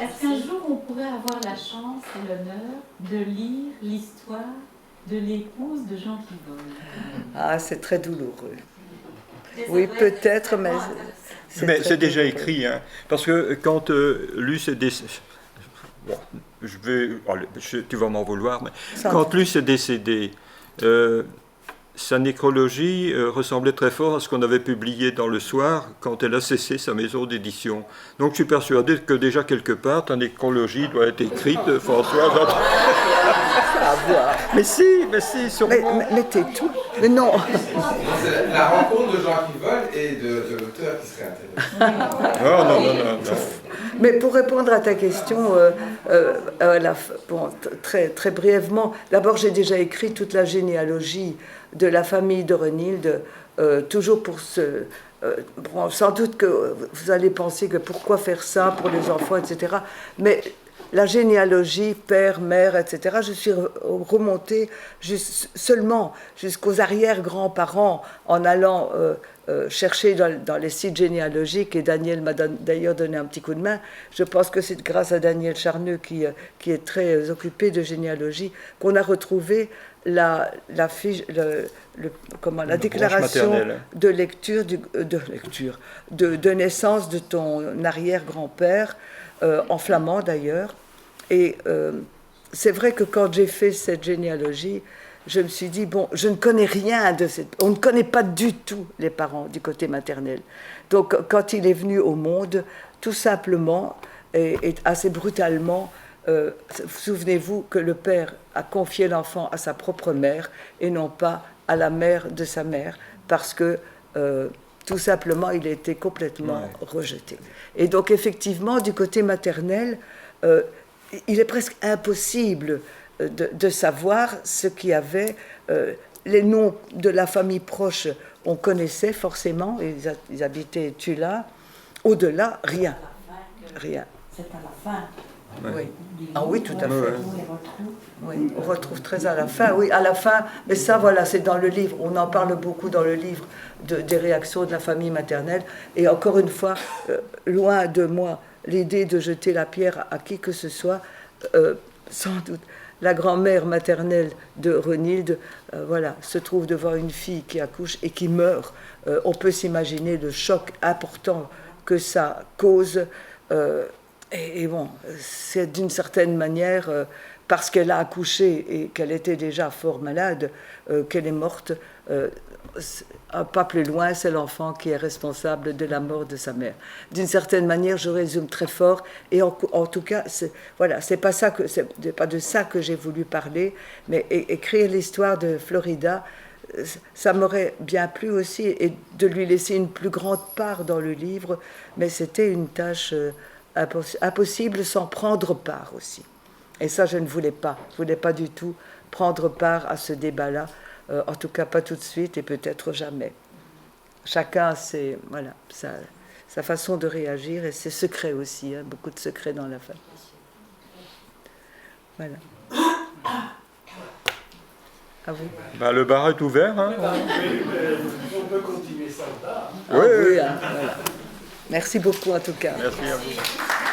Est-ce qu'un jour on pourrait avoir la chance et l'honneur de lire l'histoire de l'épouse de Jean qui vole? Ah, c'est très douloureux. Oui, peut-être, mais c'est déjà écrit, hein, parce que quand Luce est décédé, bon, tu vas m'en vouloir, mais quand Luce est décédée, sa nécrologie ressemblait très fort à ce qu'on avait publié dans Le Soir quand elle a cessé sa maison d'édition. Donc je suis persuadé que déjà quelque part, ta nécrologie doit être écrite, François. Mais si, sûrement. Mais t'es tout. Mais non. C'est la rencontre de Jean qui vole et de l'auteur qui serait intéressant. Non. Mais pour répondre à ta question, très, très brièvement, d'abord j'ai déjà écrit toute la généalogie de la famille de Renilde, toujours pour sans doute que vous allez penser que pourquoi faire ça pour les enfants, etc. Mais la généalogie, père, mère, etc., je suis remontée seulement jusqu'aux arrière-grands-parents en allant chercher dans les sites généalogiques, et Daniel m'a d'ailleurs donné un petit coup de main. Je pense que c'est grâce à Daniel Charneux, qui est très occupé de généalogie, qu'on a retrouvé la déclaration de naissance de ton arrière-grand-père, en flamand d'ailleurs. Et c'est vrai que quand j'ai fait cette généalogie, je me suis dit, bon, je ne connais rien on ne connaît pas du tout les parents du côté maternel. Donc quand il est venu au monde, tout simplement et assez brutalement, souvenez-vous que le père a confié l'enfant à sa propre mère et non pas à la mère de sa mère, parce que tout simplement il a été complètement rejeté. Et donc effectivement, du côté maternel, il est presque impossible de savoir ce qu'il y avait. Les noms de la famille proche, on connaissait forcément, ils habitaient Tula. Au-delà, rien. C'est à la fin. Oui. Ah oui, tout à fait. Oui, on retrouve très à la fin. Oui, à la fin. Mais ça, voilà, c'est dans le livre. On en parle beaucoup dans le livre des réactions de la famille maternelle. Et encore une fois, loin de moi l'idée de jeter la pierre à qui que ce soit, sans doute. la grand-mère maternelle de Renilde, voilà, se trouve devant une fille qui accouche et qui meurt. On peut s'imaginer le choc important que ça cause. Et bon, c'est d'une certaine manière, parce qu'elle a accouché et qu'elle était déjà fort malade, qu'elle est morte. Pas plus loin, c'est l'enfant qui est responsable de la mort de sa mère. D'une certaine manière, je résume très fort, et en tout cas, voilà, c'est pas de ça que j'ai voulu parler, mais écrire l'histoire de Florida, ça m'aurait bien plu aussi, et de lui laisser une plus grande part dans le livre, mais c'était une tâche impossible sans prendre part aussi. Et ça, je ne voulais pas. Je ne voulais pas du tout prendre part à ce débat-là. En tout cas, pas tout de suite et peut-être jamais. Chacun a voilà, sa façon de réagir et ses secrets aussi. Hein, beaucoup de secrets dans la famille. Voilà. À vous. Ben, le bar est ouvert. Hein. On peut continuer ça là. Oui, oui, hein, voilà. Merci beaucoup en tout cas. Merci à vous.